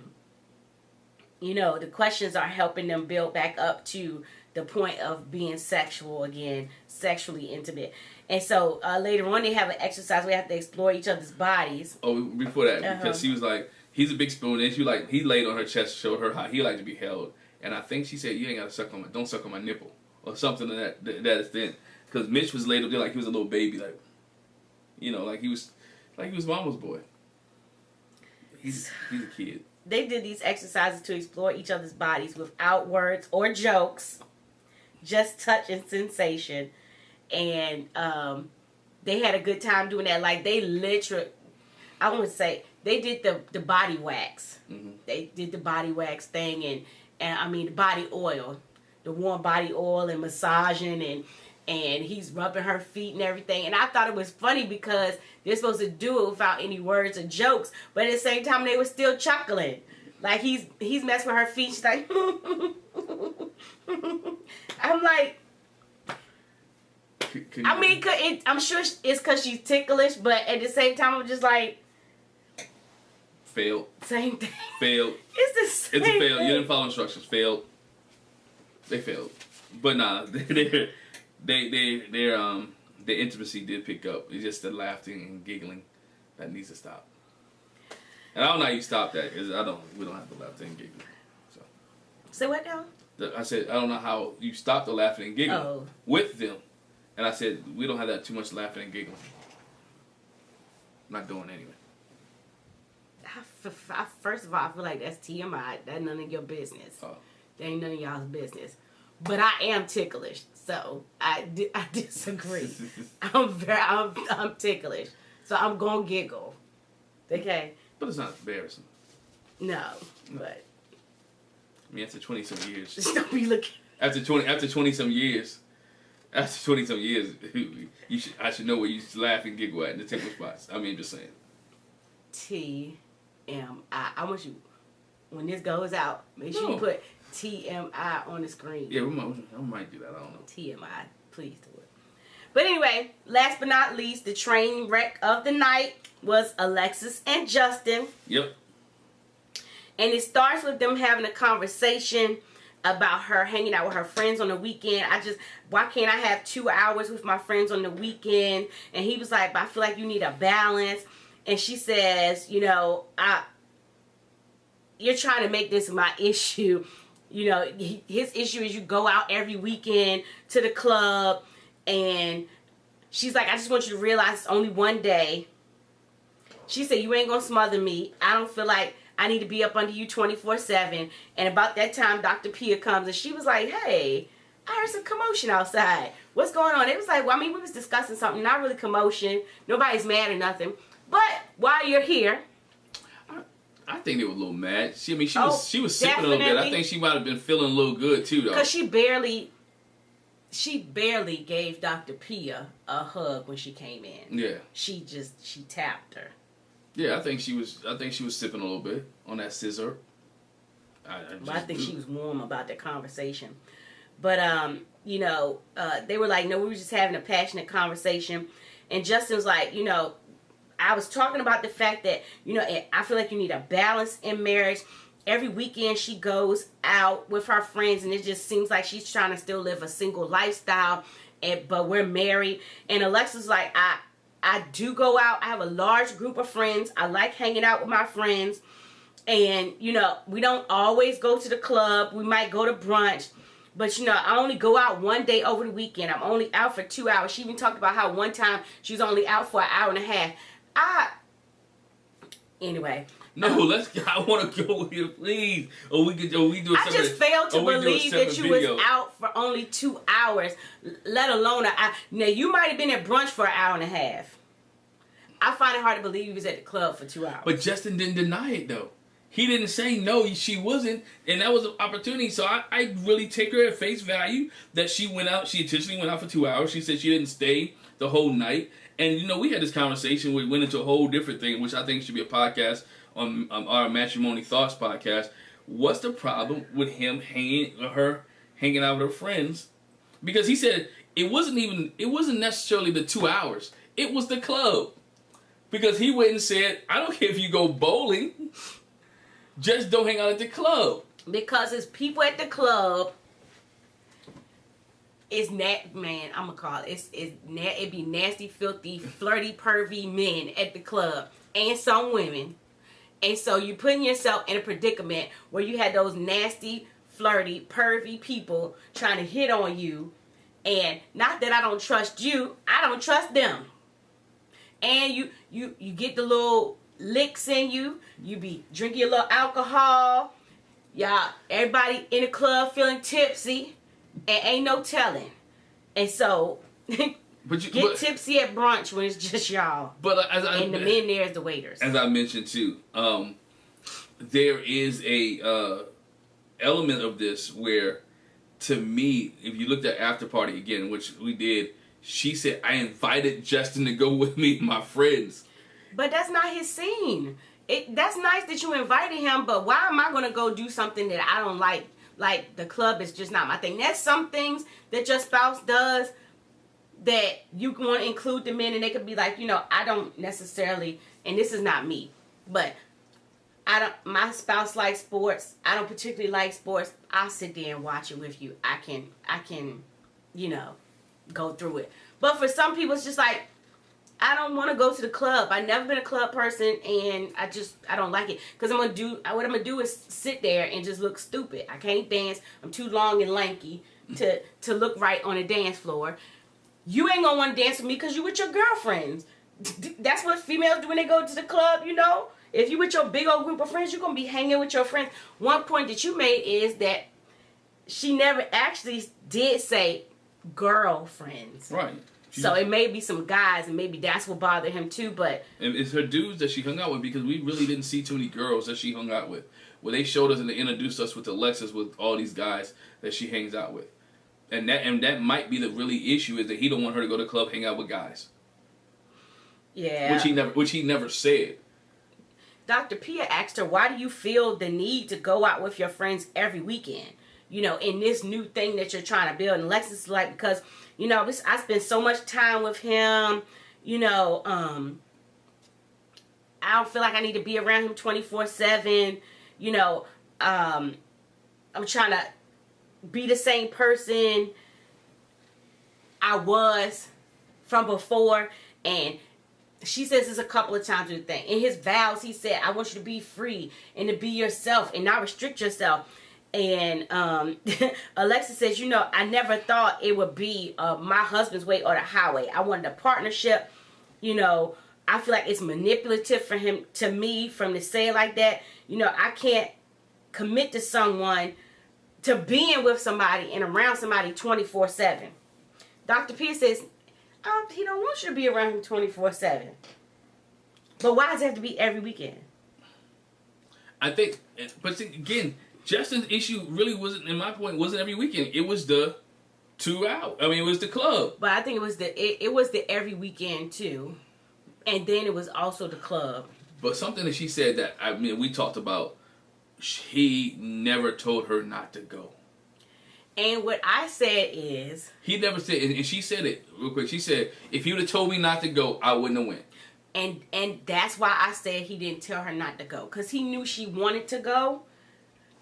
the questions are helping them build back up to the point of being sexual again, sexually intimate. And so later on, they have an exercise where they have to explore each other's bodies. Oh, before that, because she was like, he's a big spoon, and he laid on her chest, showed her how he liked to be held, and I think she said, "You ain't gotta don't suck on my nipple," or something to that extent. Because Mitch was laid up there like he was a little baby, like he was mama's boy. He's a kid. They did these exercises to explore each other's bodies without words or jokes, just touch and sensation, and they had a good time doing that. Like they literally, I want to say. They did the body wax. Mm-hmm. They did the body wax thing and I mean the body oil, the warm body oil and massaging and he's rubbing her feet and everything. And I thought it was funny because they're supposed to do it without any words or jokes, but at the same time they were still chuckling. Like he's messing with her feet. She's like, I'm like. I mean, I'm sure it's because she's ticklish, but at the same time I'm just like. Failed. Same thing. Failed. It's the same It's a fail. thing. You didn't follow instructions. Failed. They failed. But nah, their intimacy did pick up. It's just the laughing and giggling that needs to stop. And I don't know how you stop that because we don't have the laughing and giggling. So. Say what now? I said I don't know how you stop the laughing and giggling with them. And I said we don't have that too much laughing and giggling. Not going anywhere. First of all, I feel like that's TMI. That's none of your business. Oh. That ain't none of y'all's business. But I am ticklish, so I disagree. I'm ticklish, so I'm gonna giggle. Okay. But it's not embarrassing. No, but. I mean, after 20-some years. Just don't be looking. After 20-some years, I should know where you laugh and giggle at in the tickle spots. I mean, just saying. I want you, when this goes out, make sure you put TMI on the screen. Yeah, I might do that. I don't know. TMI, please do it. But anyway, last but not least, the train wreck of the night was Alexis and Justin. Yep. And it starts with them having a conversation about her hanging out with her friends on the weekend. Why can't I have 2 hours with my friends on the weekend? And he was like, but I feel like you need a balance. And she says, you're trying to make this my issue. His issue is you go out every weekend to the club. And she's like, I just want you to realize it's only one day. She said, you ain't going to smother me. I don't feel like I need to be up under you 24/7. And about that time, Dr. Pia comes and she was like, hey, I heard some commotion outside. What's going on? It was like, well, I mean, we was discussing something, not really commotion. Nobody's mad or nothing. But while you're here, I think they were a little mad. She was sipping a little bit. I think she might have been feeling a little good too, though. Because she barely gave Dr. Pia a hug when she came in. Yeah. She tapped her. Yeah, I think she was sipping a little bit on that scissor. I think she was warm about the conversation. But they were like, no, we were just having a passionate conversation. And Justin was like, I was talking about the fact that, I feel like you need a balance in marriage. Every weekend she goes out with her friends and it just seems like she's trying to still live a single lifestyle, but we're married. And Alexa's like, I do go out. I have a large group of friends. I like hanging out with my friends. And, we don't always go to the club. We might go to brunch. But, I only go out one day over the weekend. I'm only out for 2 hours. She even talked about how one time she was only out for an hour and a half. Anyway. No, I want to go here, please. Or we do. I just failed to believe that you was out for only 2 hours, let alone now you might have been at brunch for an hour and a half. I find it hard to believe you was at the club for 2 hours. But Justin didn't deny it though. He didn't say no, she wasn't, and that was an opportunity. So I really take her at face value that she went out. She intentionally went out for 2 hours. She said she didn't stay the whole night. And we had this conversation. We went into a whole different thing, which I think should be a podcast on our Matrimony Thoughts podcast. What's the problem with him hanging out with her friends? Because he said it wasn't necessarily the 2 hours. It was the club. Because he went and said, I don't care if you go bowling, just don't hang out at the club. Because it's people at the club. It's I'm gonna call it. It be nasty, filthy, flirty, pervy men at the club, and some women. And so you're putting yourself in a predicament where you had those nasty, flirty, pervy people trying to hit on you. And not that I don't trust you, I don't trust them. And you get the little licks in you. You be drinking a little alcohol. Y'all, everybody in the club feeling tipsy. And ain't no telling. And so, get tipsy at brunch when it's just y'all. And the men there is the waiters. As I mentioned too, there is a element of this where, to me, if you looked at After Party again, which we did, she said, I invited Justin to go with me and my friends. But that's not his scene. That's nice that you invited him, but why am I going to go do something that I don't like? Like, the club is just not my thing. That's some things that your spouse does that you want to include them in, and they could be like, I don't necessarily, and this is not me, but my spouse likes sports. I don't particularly like sports. I'll sit there and watch it with you. I can, go through it. But for some people, it's just like, I don't want to go to the club. I've never been a club person, and I don't like it. Because what I'm going to do is sit there and just look stupid. I can't dance. I'm too long and lanky to look right on a dance floor. You ain't going to want to dance with me because you with your girlfriends. That's what females do when they go to the club, If you with your big old group of friends, you're going to be hanging with your friends. One point that you made is that she never actually did say girlfriends. Right. So it may be some guys, and maybe that's what bothered him too, but... And it's her dudes that she hung out with, because we really didn't see too many girls that she hung out with. Well, they showed us and they introduced us with Alexis with all these guys that she hangs out with. And that might be the really issue, is that he don't want her to go to the club, hang out with guys. Yeah. Which he never said. Dr. Pia asked her, why do you feel the need to go out with your friends every weekend? In this new thing that you're trying to build. And Alexis is like, because... I spend so much time with him, I don't feel like I need to be around him 24/7, I'm trying to be the same person I was from before. And she says this a couple of times with the thing. In his vows, he said, I want you to be free and to be yourself and not restrict yourself. And Alexis says, I never thought it would be my husband's way or the highway. I wanted a partnership. I feel like it's manipulative for him, to me, from to say it like that. I can't commit to someone, to being with somebody and around somebody 24/7. Dr. P says, he don't want you to be around him 24/7. But why does it have to be every weekend? I think, but again, Justin's issue really wasn't, in my point, wasn't every weekend. It was the 2 hours. It was the club. But I think it was the every weekend too, and then it was also the club. But something that she said that we talked about, he never told her not to go. And what I said is, he never said, and she said it real quick. She said, if you would have told me not to go, I wouldn't have went. And that's why I said he didn't tell her not to go, because he knew she wanted to go.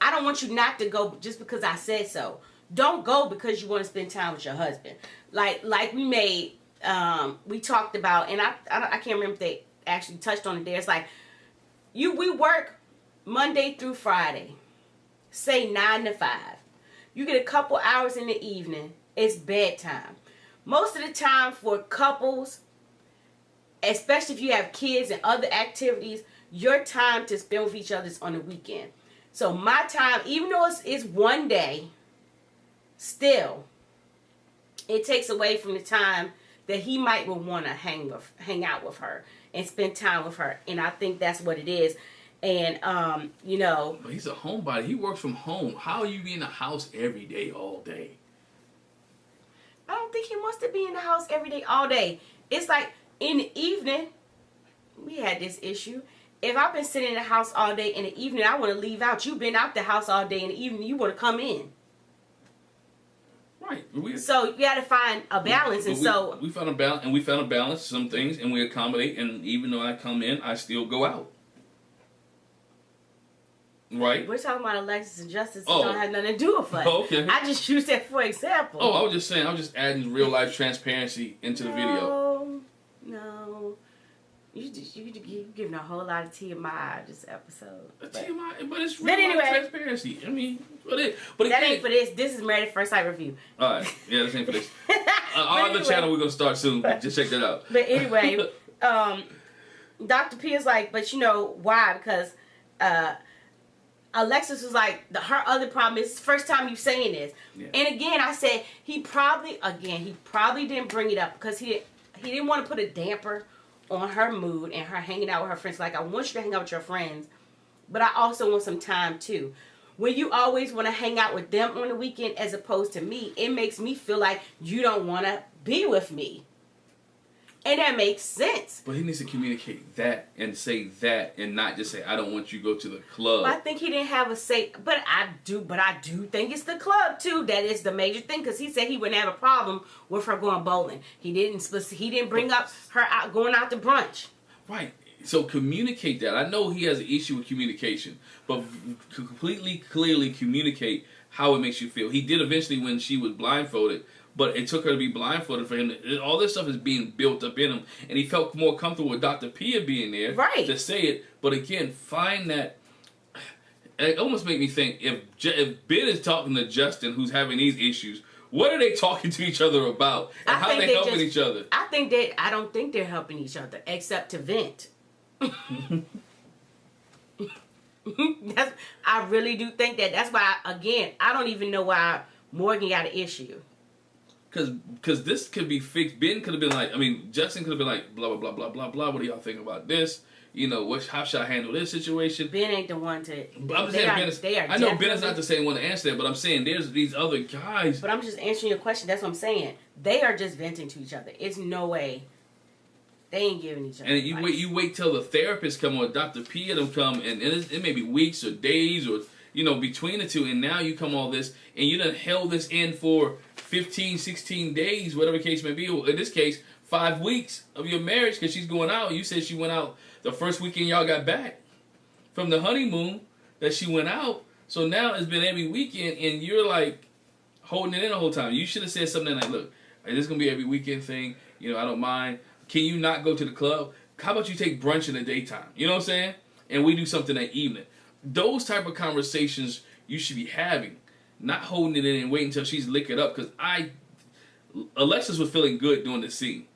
I don't want you not to go just because I said so. Don't go because you want to spend time with your husband. Like we talked about, and I can't remember if they actually touched on it there. It's like, we work Monday through Friday, say 9 to 5. You get a couple hours in the evening, it's bedtime. Most of the time for couples, especially if you have kids and other activities, your time to spend with each other is on the weekend. So my time, even though it's one day, still, it takes away from the time that he might want to hang out with her and spend time with her. And I think that's what it is. And, you know. But he's a homebody. He works from home. How are you in the house every day, all day? I don't think he wants to be in the house every day, all day. It's like in the evening, we had this issue. If I've been sitting in the house all day in the evening, I want to leave out. You've been out the house all day in the evening, you want to come in. Right. So you got to find a balance. We found a balance, and we found a balance, some things, and we accommodate. And even though I come in, I still go out. Right. We're talking about Alexis and Justice. It don't have nothing to do with us. Oh, okay. I just use that for example. Oh, I was just saying. I was just adding real life transparency into the video. No. You giving a whole lot of TMI this episode. TMI, but it's real life transparency. I mean, but that ain't for this. This is Married at First Sight review. All right, yeah, this ain't for this. Our other channel we're gonna start soon. Just check that out. But anyway, Dr. P is like, but you know why? Because Alexis was like, her other problem is first time you saying this, and again I said he probably didn't bring it up because he didn't want to put a damper on her mood and her hanging out with her friends. Like, I want you to hang out with your friends, but I also want some time too. When you always want to hang out with them on the weekend as opposed to me, it makes me feel like you don't want to be with me. And that makes sense. But he needs to communicate that and say that and not just say, I don't want you to go to the club. I think he didn't have a say, but I do think it's the club too. That is the major thing, because he said he wouldn't have a problem with her going bowling. He didn't bring up her going out to brunch. Right. So communicate that. I know he has an issue with communication, but completely clearly communicate how it makes you feel. He did eventually when she was blindfolded. But it took her to be blindfolded for him. All this stuff is being built up in him. And he felt more comfortable with Dr. Pia being there to say it. But again, find that. It almost made me think, if Ben is talking to Justin, who's having these issues, what are they talking to each other about? And how are they helping each other? I don't think they're helping each other, except to vent. I really do think that. That's why, again, I don't even know why Morgan got an issue. Because this could be fixed. Ben could have been like, Justin could have been like, blah, blah, blah, blah, blah, blah. What do y'all think about this? You know, how should I handle this situation? Ben ain't the one to... But I'm just saying, I know Ben is not the same one to answer that, but I'm saying there's these other guys. But I'm just answering your question. That's what I'm saying. They are just venting to each other. It's no way. They ain't giving each other advice. You wait till the therapist come or Dr. P and them come, and it may be weeks or days or, between the two, and now you come all this, and you done held this in for 15, 16 days, whatever the case may be. In this case, 5 weeks of your marriage, because she's going out. You said she went out the first weekend y'all got back from the honeymoon that she went out. So now it's been every weekend, and you're like holding it in the whole time. You should have said something like, look, this is going to be every weekend thing. I don't mind. Can you not go to the club? How about you take brunch in the daytime? You know what I'm saying? And we do something that evening. Those type of conversations you should be having. Not holding it in and waiting until she's liquored up. Because Alexis was feeling good doing the scene.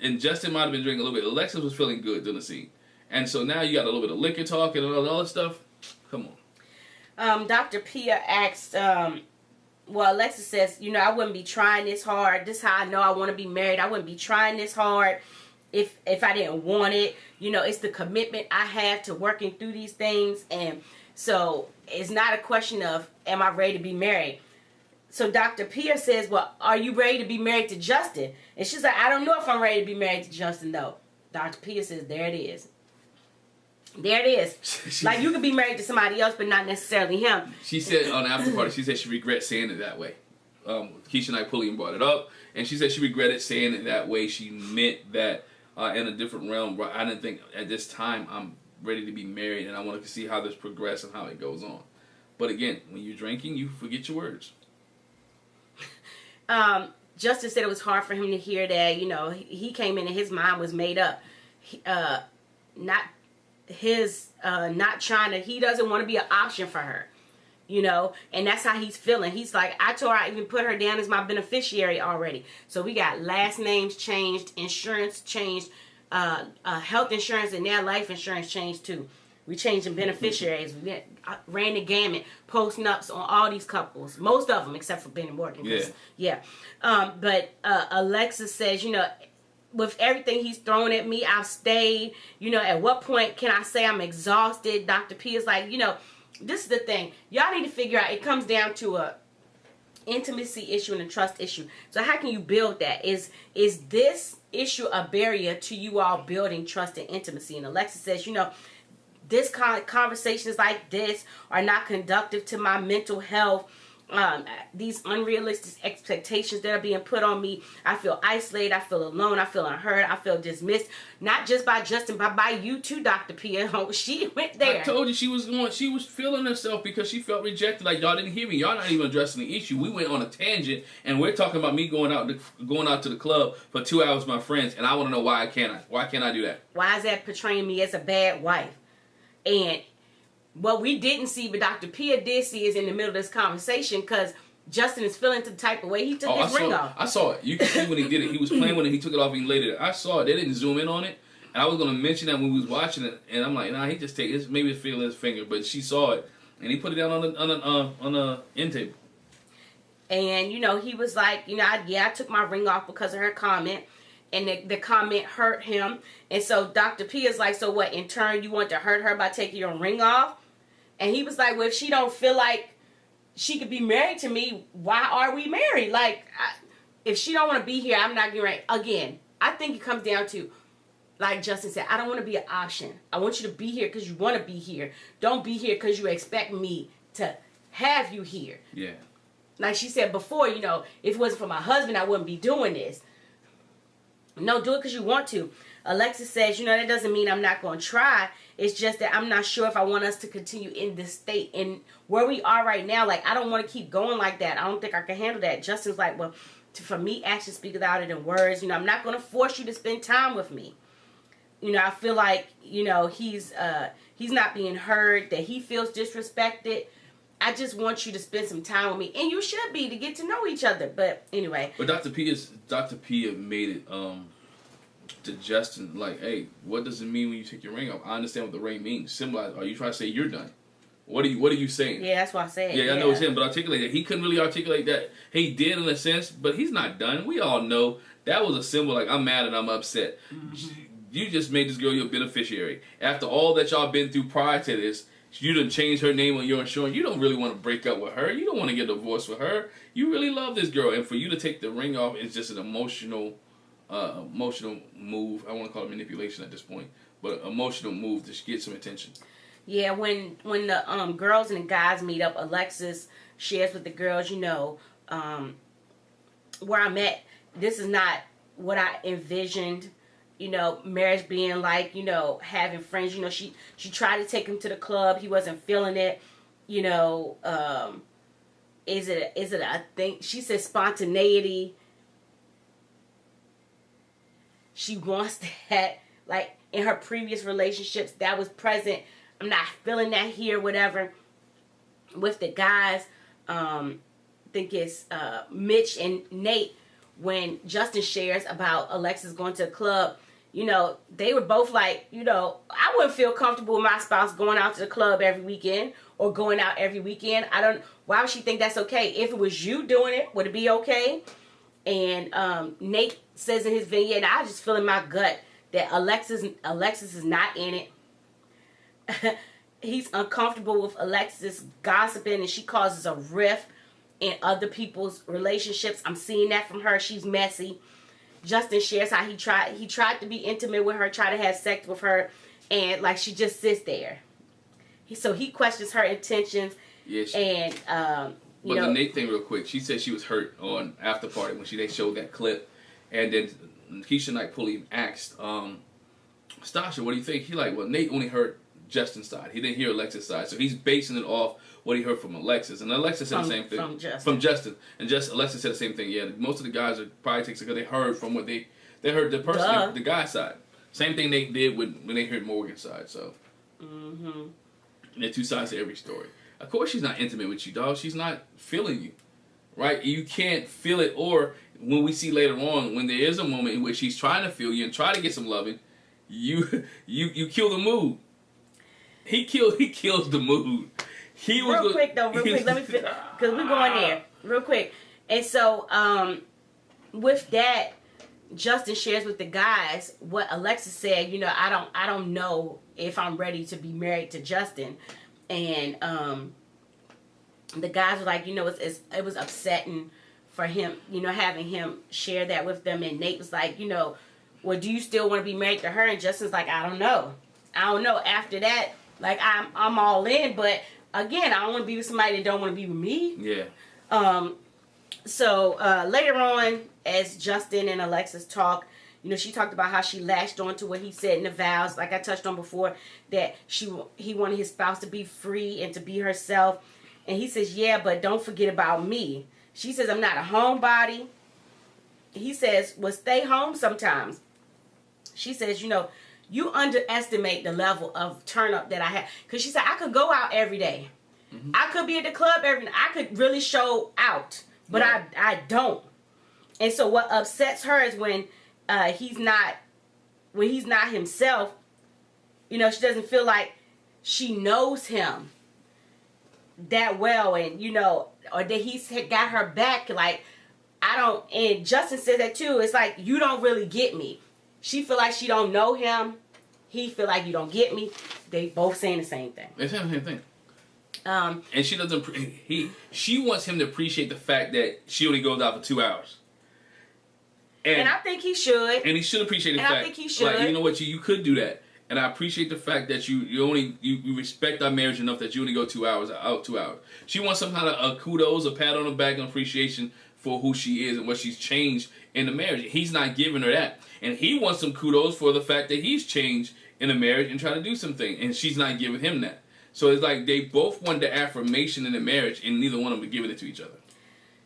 And Justin might have been drinking a little bit. Alexis was feeling good doing the scene. And so now you got a little bit of liquor talk and all that stuff. Come on. Dr. Pia asked, Alexis says, I wouldn't be trying this hard. This is how I know I want to be married. I wouldn't be trying this hard if I didn't want it. It's the commitment I have to working through these things. And so it's not a question of, am I ready to be married? So Dr. Pia says, well, are you ready to be married to Justin? And she's like, I don't know if I'm ready to be married to Justin, though. Dr. Pia says, there it is. There it is. Like, you could be married to somebody else, but not necessarily him. She said on the after party, she said she regrets saying it that way. Keisha and I Pulliam brought it up, and she said she regretted saying it that way. She meant that in a different realm. I didn't think at this time I'm ready to be married, and I wanted to see how this progresses and how it goes on. But again, when you're drinking, you forget your words. Justin said it was hard for him to hear that. He came in and his mind was made up. He doesn't want to be an option for her. And that's how he's feeling. He's like, I told her I even put her down as my beneficiary already. So we got last names changed, insurance changed, health insurance and now life insurance changed too. We changing beneficiaries. We ran the gamut, posting ups on all these couples. Most of them, except for Ben and Morgan. Yeah. But Alexis says, with everything he's thrown at me, I've stayed. At what point can I say I'm exhausted? Dr. P is like, this is the thing. Y'all need to figure out. It comes down to a intimacy issue and a trust issue. So how can you build that? Is this issue a barrier to you all building trust and intimacy? And Alexis says, this kind of conversations like this are not conducive to my mental health. These unrealistic expectations that are being put on me. I feel isolated. I feel alone. I feel unheard. I feel dismissed. Not just by Justin, but by you too, Dr. P. She went there. I told you she was feeling herself because she felt rejected. Like, y'all didn't hear me. Y'all not even addressing the issue. We went on a tangent, and we're talking about me going out to the club for 2 hours with my friends, and I want to know why can't I do that? Why is that portraying me as a bad wife? And what we didn't see, but Dr. Pia did see, is in the middle of this conversation, because Justin is feeling the type of way he took his ring off. I saw it. You can see when he did it. He was playing with it. He took it off and laid it. I saw it. They didn't zoom in on it. And I was going to mention that when we was watching it. And I'm like, nah, he just take it. Maybe it's feeling his finger. But she saw it. And he put it down on the end table. And, he was like, I took my ring off because of her comment. And the comment hurt him. And so Dr. P is like, so what, in turn, you want to hurt her by taking your ring off? And he was like, well, if she don't feel like she could be married to me, why are we married? Like, if she don't want to be here, I'm not getting right. Again, I think it comes down to, like Justin said, I don't want to be an option. I want you to be here because you want to be here. Don't be here because you expect me to have you here. Yeah. Like she said before, if it wasn't for my husband, I wouldn't be doing this. No, do it because you want to. Alexis says, that doesn't mean I'm not going to try. It's just that I'm not sure if I want us to continue in this state. And where we are right now, like, I don't want to keep going like that. I don't think I can handle that. Justin's like, well, for me, actions speak louder than words. I'm not going to force you to spend time with me. I feel like, he's not being heard, that he feels disrespected. I just want you to spend some time with me. And you should be, to get to know each other. But anyway. But Dr. P made it to Justin, like, hey, what does it mean when you take your ring off? I understand what the ring means. Symbolize. Are you trying to say you're done? What are you saying? Yeah, that's what I said. Yeah, I know it's him, but articulate that. He couldn't really articulate that. He did in a sense, but he's not done. We all know that was a symbol, like, I'm mad and I'm upset. Mm-hmm. You just made this girl your beneficiary. After all that y'all been through prior to this, you done changed her name on your insurance. You don't really want to break up with her. You don't want to get divorced with her. You really love this girl. And for you to take the ring off is just an emotional move. I want to call it manipulation at this point. But emotional move to get some attention. Yeah, when the girls and the guys meet up, Alexis shares with the girls, where I'm at, this is not what I envisioned. Marriage being like, having friends. She tried to take him to the club. He wasn't feeling it. Is it a thing? She said spontaneity. She wants that. Like, in her previous relationships, that was present. I'm not feeling that here, whatever. With the guys, I think it's Mitch and Nate, when Justin shares about Alexis going to the club, they were both like, I wouldn't feel comfortable with my spouse going out to the club every weekend or going out every weekend. Why would she think that's okay? If it was you doing it, would it be okay? And Nate says in his video, and I just feel in my gut that Alexis is not in it. He's uncomfortable with Alexis gossiping, and she causes a rift in other people's relationships. I'm seeing that from her. She's messy. Justin shares how he tried to be intimate with her, tried to have sex with her, and like she just sits there. So he questions her intentions. Yeah, and the Nate thing real quick. She said she was hurt on after party when they showed that clip, and then Keisha Knight Pulley asked Stasha, what do you think? He like, well, Nate only heard Justin's side. He didn't hear Alexis' side, so he's basing it off what he heard from Alexis. And Alexis said the same thing. From Justin. And Alexis said the same thing. Yeah, most of the guys are probably takes because they heard from what they heard the person, the guy's side. Same thing they did when they heard Morgan's side. So, and there are two sides to every story. Of course, she's not intimate with you, dog. She's not feeling you, right? You can't feel it. Or when we see later on, when there is a moment in which she's trying to feel you and try to get some loving, you kill the mood. He kills the mood. He was real quick, let me finish, because we're going there real quick. And so, with that, Justin shares with the guys what Alexis said. I don't know if I'm ready to be married to Justin, and the guys were like, it was upsetting for him, having him share that with them. And Nate was like, well, do you still want to be married to her? And Justin's like, I don't know. After that, like, I'm all in, but again, I don't want to be with somebody that don't want to be with me. Yeah. So later on, as Justin and Alexis talk, she talked about how she latched on to what he said in the vows, like I touched on before, that he wanted his spouse to be free and to be herself. And he says, yeah, but don't forget about me. She says, I'm not a homebody. He says, well, stay home sometimes. She says, you underestimate the level of turn up that I have. Because she said, I could go out every day. Mm-hmm. I could be at the club every night. I could really show out. But yeah. I don't. And so what upsets her is when he's not himself, she doesn't feel like she knows him that well, and or that he's got her back. Like, I don't, and Justin says that too. It's like, you don't really get me. She feel like she don't know him. He feel like you don't get me. They both saying the same thing. They're saying the same thing. And she doesn't. She wants him to appreciate the fact that she only goes out for 2 hours. And I think he should. And he should appreciate the fact. I think he should. Like, you know what? You could do that. And I appreciate the fact that you respect our marriage enough that you only go 2 hours out 2 hours. She wants some kind of a kudos, a pat on the back, and appreciation for who she is and what she's changed in the marriage. He's not giving her that. And he wants some kudos for the fact that he's changed in the marriage and trying to do something. And she's not giving him that. So it's like they both want the affirmation in the marriage, and neither one of them are giving it to each other.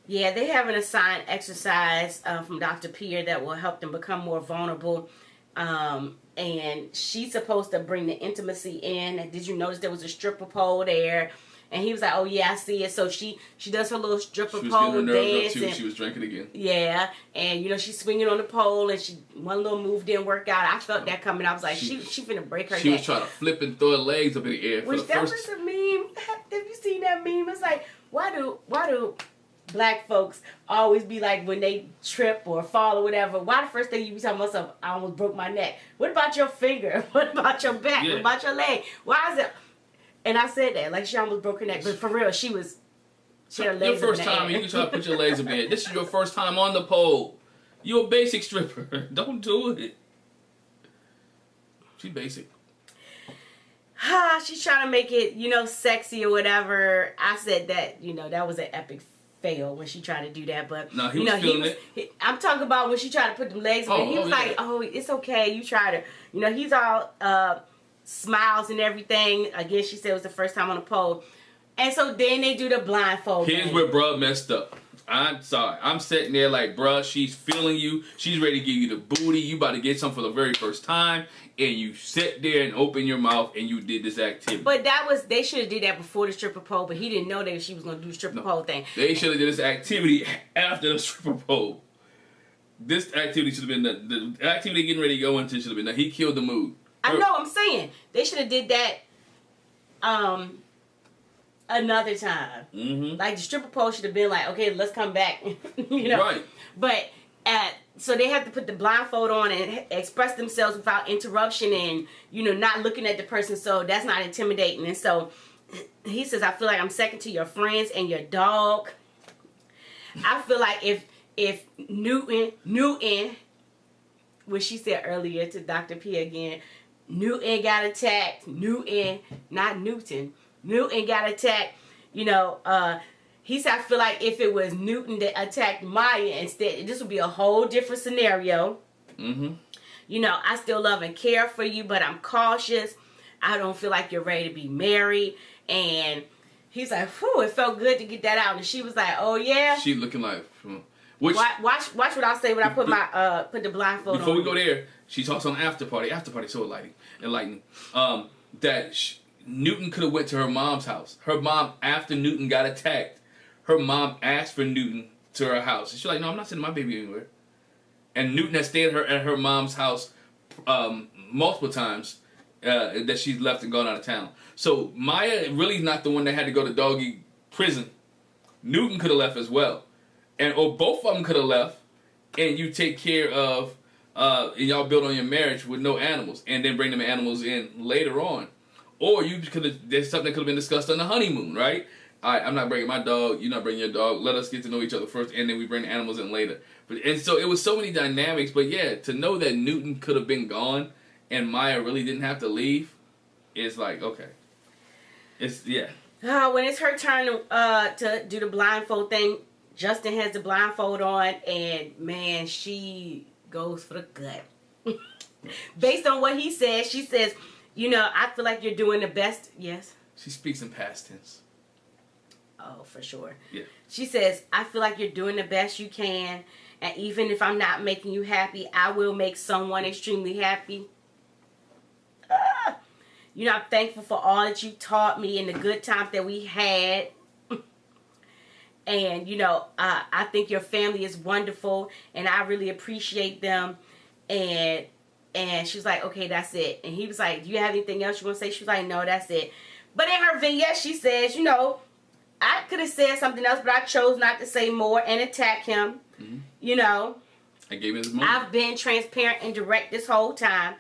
Yeah, they have an assigned exercise from Dr. Pierre that will help them become more vulnerable. And she's supposed to bring the intimacy in. And did you notice there was a stripper pole there? And he was like, oh, yeah, I see it. So she does her little stripper pole dance. Too. She was drinking again. Yeah. And, she's swinging on the pole. And one little move didn't work out. I felt that coming. I was like, she finna break her neck. She was trying to flip and throw her legs up in the air. Which that was a meme. Have you seen that meme? It's like, why do black folks always be like, when they trip or fall or whatever, why the first thing you be talking about something, I almost broke my neck? What about your finger? What about your back? Yeah. What about your leg? Why is it? And I said that, like, she almost broke her neck. But for real, she had her legs your first time, you can try to put your legs up in it. This is your first time on the pole. You're a basic stripper. Don't do it. She's basic. She's trying to make it, sexy or whatever. I said that, that was an epic fail when she tried to do that. But, no, he was feeling it. I'm talking about when she tried to put them legs on. He was like, oh, it's okay. You try to, he's all smiles and everything. Again, she said it was the first time on the pole. And so then they do the blindfold. Here's where bruh messed up. I'm sorry. I'm sitting there like, bruh, she's feeling you. She's ready to give you the booty. You about to get something for the very first time. And you sit there and open your mouth and you did this activity. But they should have did that before the stripper pole, but he didn't know that she was going to do the stripper pole thing. They should have did this activity after the stripper pole. This activity should have been the activity getting ready to go into should have been done. He killed the mood. I know, I'm saying. They should have did that another time. Mm-hmm. Like, the stripper pole should have been like, okay, let's come back. Right. But so they have to put the blindfold on and express themselves without interruption and, not looking at the person. So that's not intimidating. And so he says, I feel like I'm second to your friends and your dog. I feel like if Newton, what she said earlier to Dr. P again, Newton got attacked. Newton got attacked. He said, I feel like if it was Newton that attacked Maya instead, this would be a whole different scenario. Mm-hmm. I still love and care for you, but I'm cautious. I don't feel like you're ready to be married. And he's like, whew, it felt good to get that out. And she was like, oh, yeah. She looking like... Watch what I say when I put the blindfold on. Before we go there, she talks on after party. After party so enlightening. That Newton could have went to her mom's house. Her mom, after Newton got attacked, her mom asked for Newton to her house. And she's like, no, I'm not sending my baby anywhere. And Newton had stayed at her mom's house multiple times that she's left and gone out of town. So Maya really not the one that had to go to doggy prison. Newton could have left as well, or both of them could have left, and you take care of and y'all build on your marriage with no animals, and then bring them animals in later on. Or you could have, there's something that could have been discussed on the honeymoon, right? All right, I'm not bringing my dog, you're not bringing your dog. Let us get to know each other first, and then we bring the animals in later. And so it was so many dynamics, but yeah, to know that Newton could have been gone and Maya really didn't have to leave, it's like, okay. It's, yeah. When it's her turn to do the blindfold thing, Justin has the blindfold on, and man, she goes for the gut. Based on what he says, she says, you know, I feel like you're doing the best. Yes? She speaks in past tense. Oh, for sure. Yeah. She says, I feel like you're doing the best you can, and even if I'm not making you happy, I will make someone extremely happy. You know, I'm thankful for all that you taught me and the good times that we had. And, you know, I think your family is wonderful, and I really appreciate them. And she was like, okay, that's it. And he was like, do you have anything else you want to say? She was like, no, that's it. But in her vignette, she says, you know, I could have said something else, but I chose not to say more and attack him. Mm-hmm. You know, I gave it his moment. I've been transparent and direct this whole time,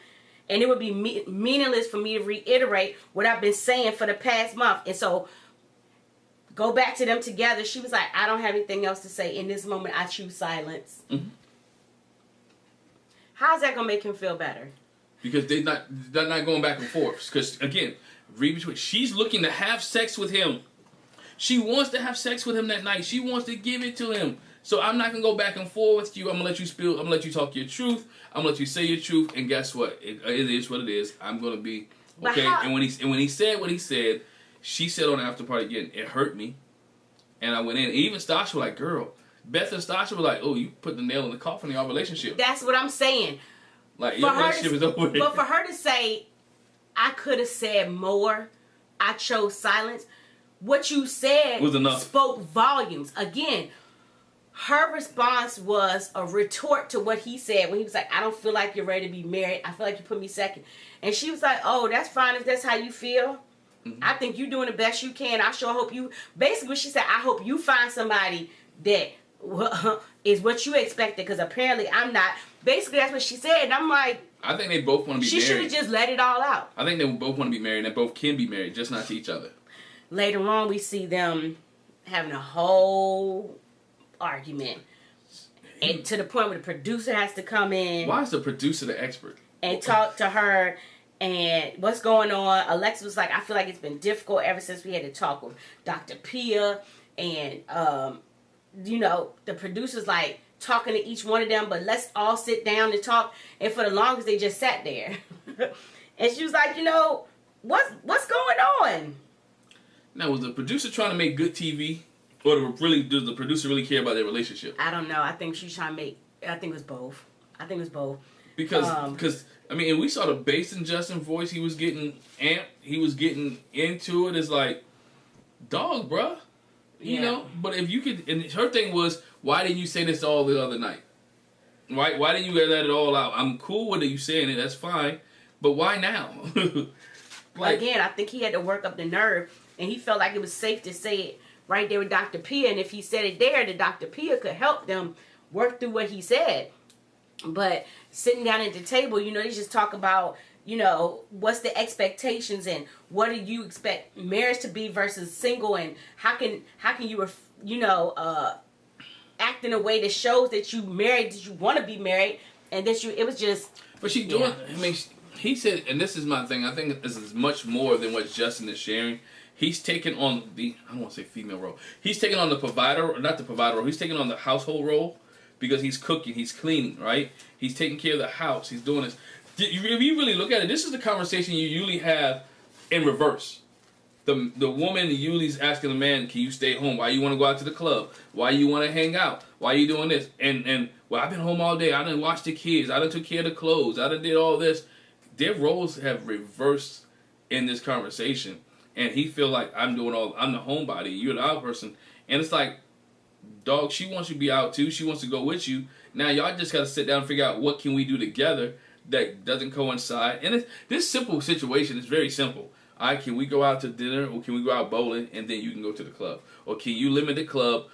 and it would be meaningless for me to reiterate what I've been saying for the past month. And so, go back to them together. She was like, I don't have anything else to say. In this moment, I choose silence. Mm-hmm. How's that going to make him feel better? Because they're not going back and forth. Because, again, read between. She's looking to have sex with him. She wants to have sex with him that night. She wants to give it to him. So I'm not going to go back and forth with you. I'm going to let you spill. I'm going to let you talk your truth. I'm going to let you say your truth. And guess what? It is what it is. I'm going to be okay. And when he said what he said, she said on the after party again, it hurt me. And I went in. Even Stasha was like, girl. Beth and Stasha were like, oh, you put the nail in the coffin of our relationship. That's what I'm saying. Like, your relationship is over. But for her to say, I could have said more, I chose silence, what you said was enough. Spoke volumes. Again, her response was a retort to what he said when he was like, I don't feel like you're ready to be married. I feel like you put me second. And she was like, oh, that's fine if that's how you feel. Mm-hmm. I think you're doing the best you can. I sure hope you... Basically, she said, I hope you find somebody that is what you expected, because apparently I'm not. Basically, that's what she said. And I'm like... I think they both want to be she married. She should have just let it all out. I think they both want to be married, and they both can be married, just not to each other. Later on, we see them having a whole argument. And to the point where the producer has to come in. Why is the producer the expert? And talk to her. And what's going on? Alexa was like, I feel like it's been difficult ever since we had to talk with Dr. Pia. And, you know, the producer's like talking to each one of them. But let's all sit down and talk. And for the longest, they just sat there. And she was like, you know, what's going on? Now, was the producer trying to make good TV? Or does the producer really care about their relationship? I don't know. I think she's trying to make... I think it was both. Because I mean, and we saw the bass in Justin's voice. He was getting amped. He was getting into it. It's like, dog, bruh. You know? But if you could... And her thing was, why didn't you say this all the other night? Why didn't you let it all out? I'm cool with you saying it. That's fine. But why now? Like, again, I think he had to work up the nerve. And he felt like it was safe to say it right there with Dr. Pia. And if he said it there, the Dr. Pia could help them work through what he said. But sitting down at the table, you know, they just talk about, you know, what's the expectations and what do you expect marriage to be versus single, and how can you, you know, act in a way that shows that you married, that you want to be married, and that it was just. But she doing. I mean, he said, and this is my thing. I think this is much more than what Justin is sharing. He's taken on the, I don't want to say female role. He's taken on the provider, not the provider role. He's taken on the household role because he's cooking, he's cleaning, right? He's taking care of the house. He's doing this. If you really look at it, this is the conversation you usually have in reverse. The woman usually is asking the man, can you stay home? Why you want to go out to the club? Why you want to hang out? Why you doing this? And well, I've been home all day. I done watched the kids. I done took care of the clothes. I done did all this. Their roles have reversed in this conversation. And he feel like I'm the homebody, you're the out person. And it's like, dog, she wants you to be out too. She wants to go with you. Now y'all just got to sit down and figure out what can we do together that doesn't coincide. And this simple situation is very simple. All right, can we go out to dinner, or can we go out bowling, and then you can go to the club? Or can you limit the club,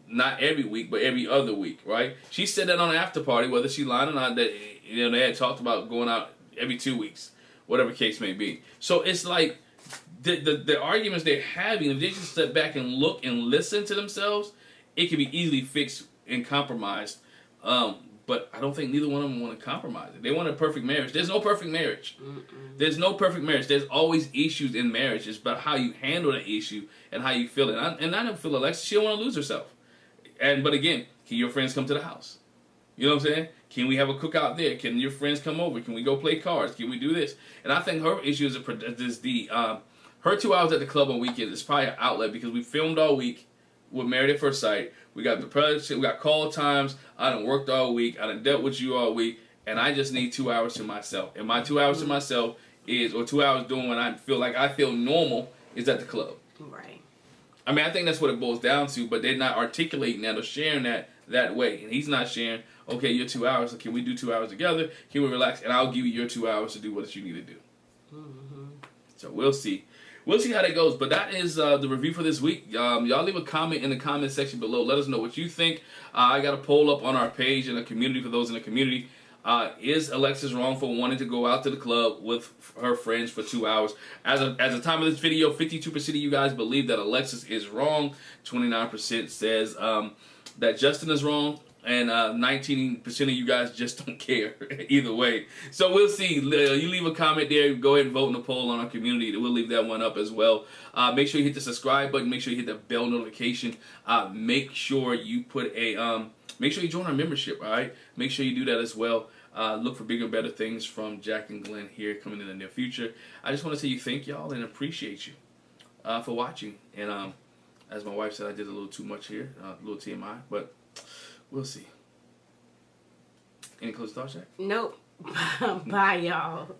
not every week, but every other week, right? She said that on an after party, whether she lied or not, that they had talked about going out every 2 weeks, whatever case may be. So it's like the arguments they're having, if they just step back and look and listen to themselves, it can be easily fixed and compromised. But I don't think neither one of them want to compromise it. They want a perfect marriage. There's no perfect marriage. There's no perfect marriage. There's always issues in marriage. It's about how you handle the issue and how you feel it. And I don't feel Alexis, she don't want to lose herself. But again, can your friends come to the house? You know what I'm saying? Can we have a cookout there? Can your friends come over? Can we go play cards? Can we do this? And I think her issue is her 2 hours at the club on weekends is probably an outlet, because we filmed all week with Married at First Sight. We got we got call times. I done worked all week. I done dealt with you all week, and I just need 2 hours to myself. And my 2 hours to myself or 2 hours doing when I feel normal, is at the club. Right. I mean, I think that's what it boils down to, but they're not articulating that or sharing that way. And he's not sharing, okay, your 2 hours, so can we do 2 hours together? Can we relax? And I'll give you your 2 hours to do what you need to do. So we'll see. We'll see how that goes, but that is the review for this week. Y'all leave a comment in the comment section below. Let us know what you think. I got a poll up on our page in the community for those in the community. Is Alexis wrong for wanting to go out to the club with her friends for 2 hours? As the time of this video, 52% of you guys believe that Alexis is wrong. 29% says that Justin is wrong. And 19% of you guys just don't care either way. So we'll see. You leave a comment there. Go ahead and vote in the poll on our community. We'll leave that one up as well. Make sure you hit the subscribe button. Make sure you hit the bell notification. Make sure you make sure you join our membership. All right. Make sure you do that as well. Look for bigger and better things from Jack and Glenn here coming in the near future. I just want to say thank y'all and appreciate you for watching. And as my wife said, I did a little too much here, a little TMI, but we'll see. Any closing thoughts, Jack? Nope. Bye, y'all.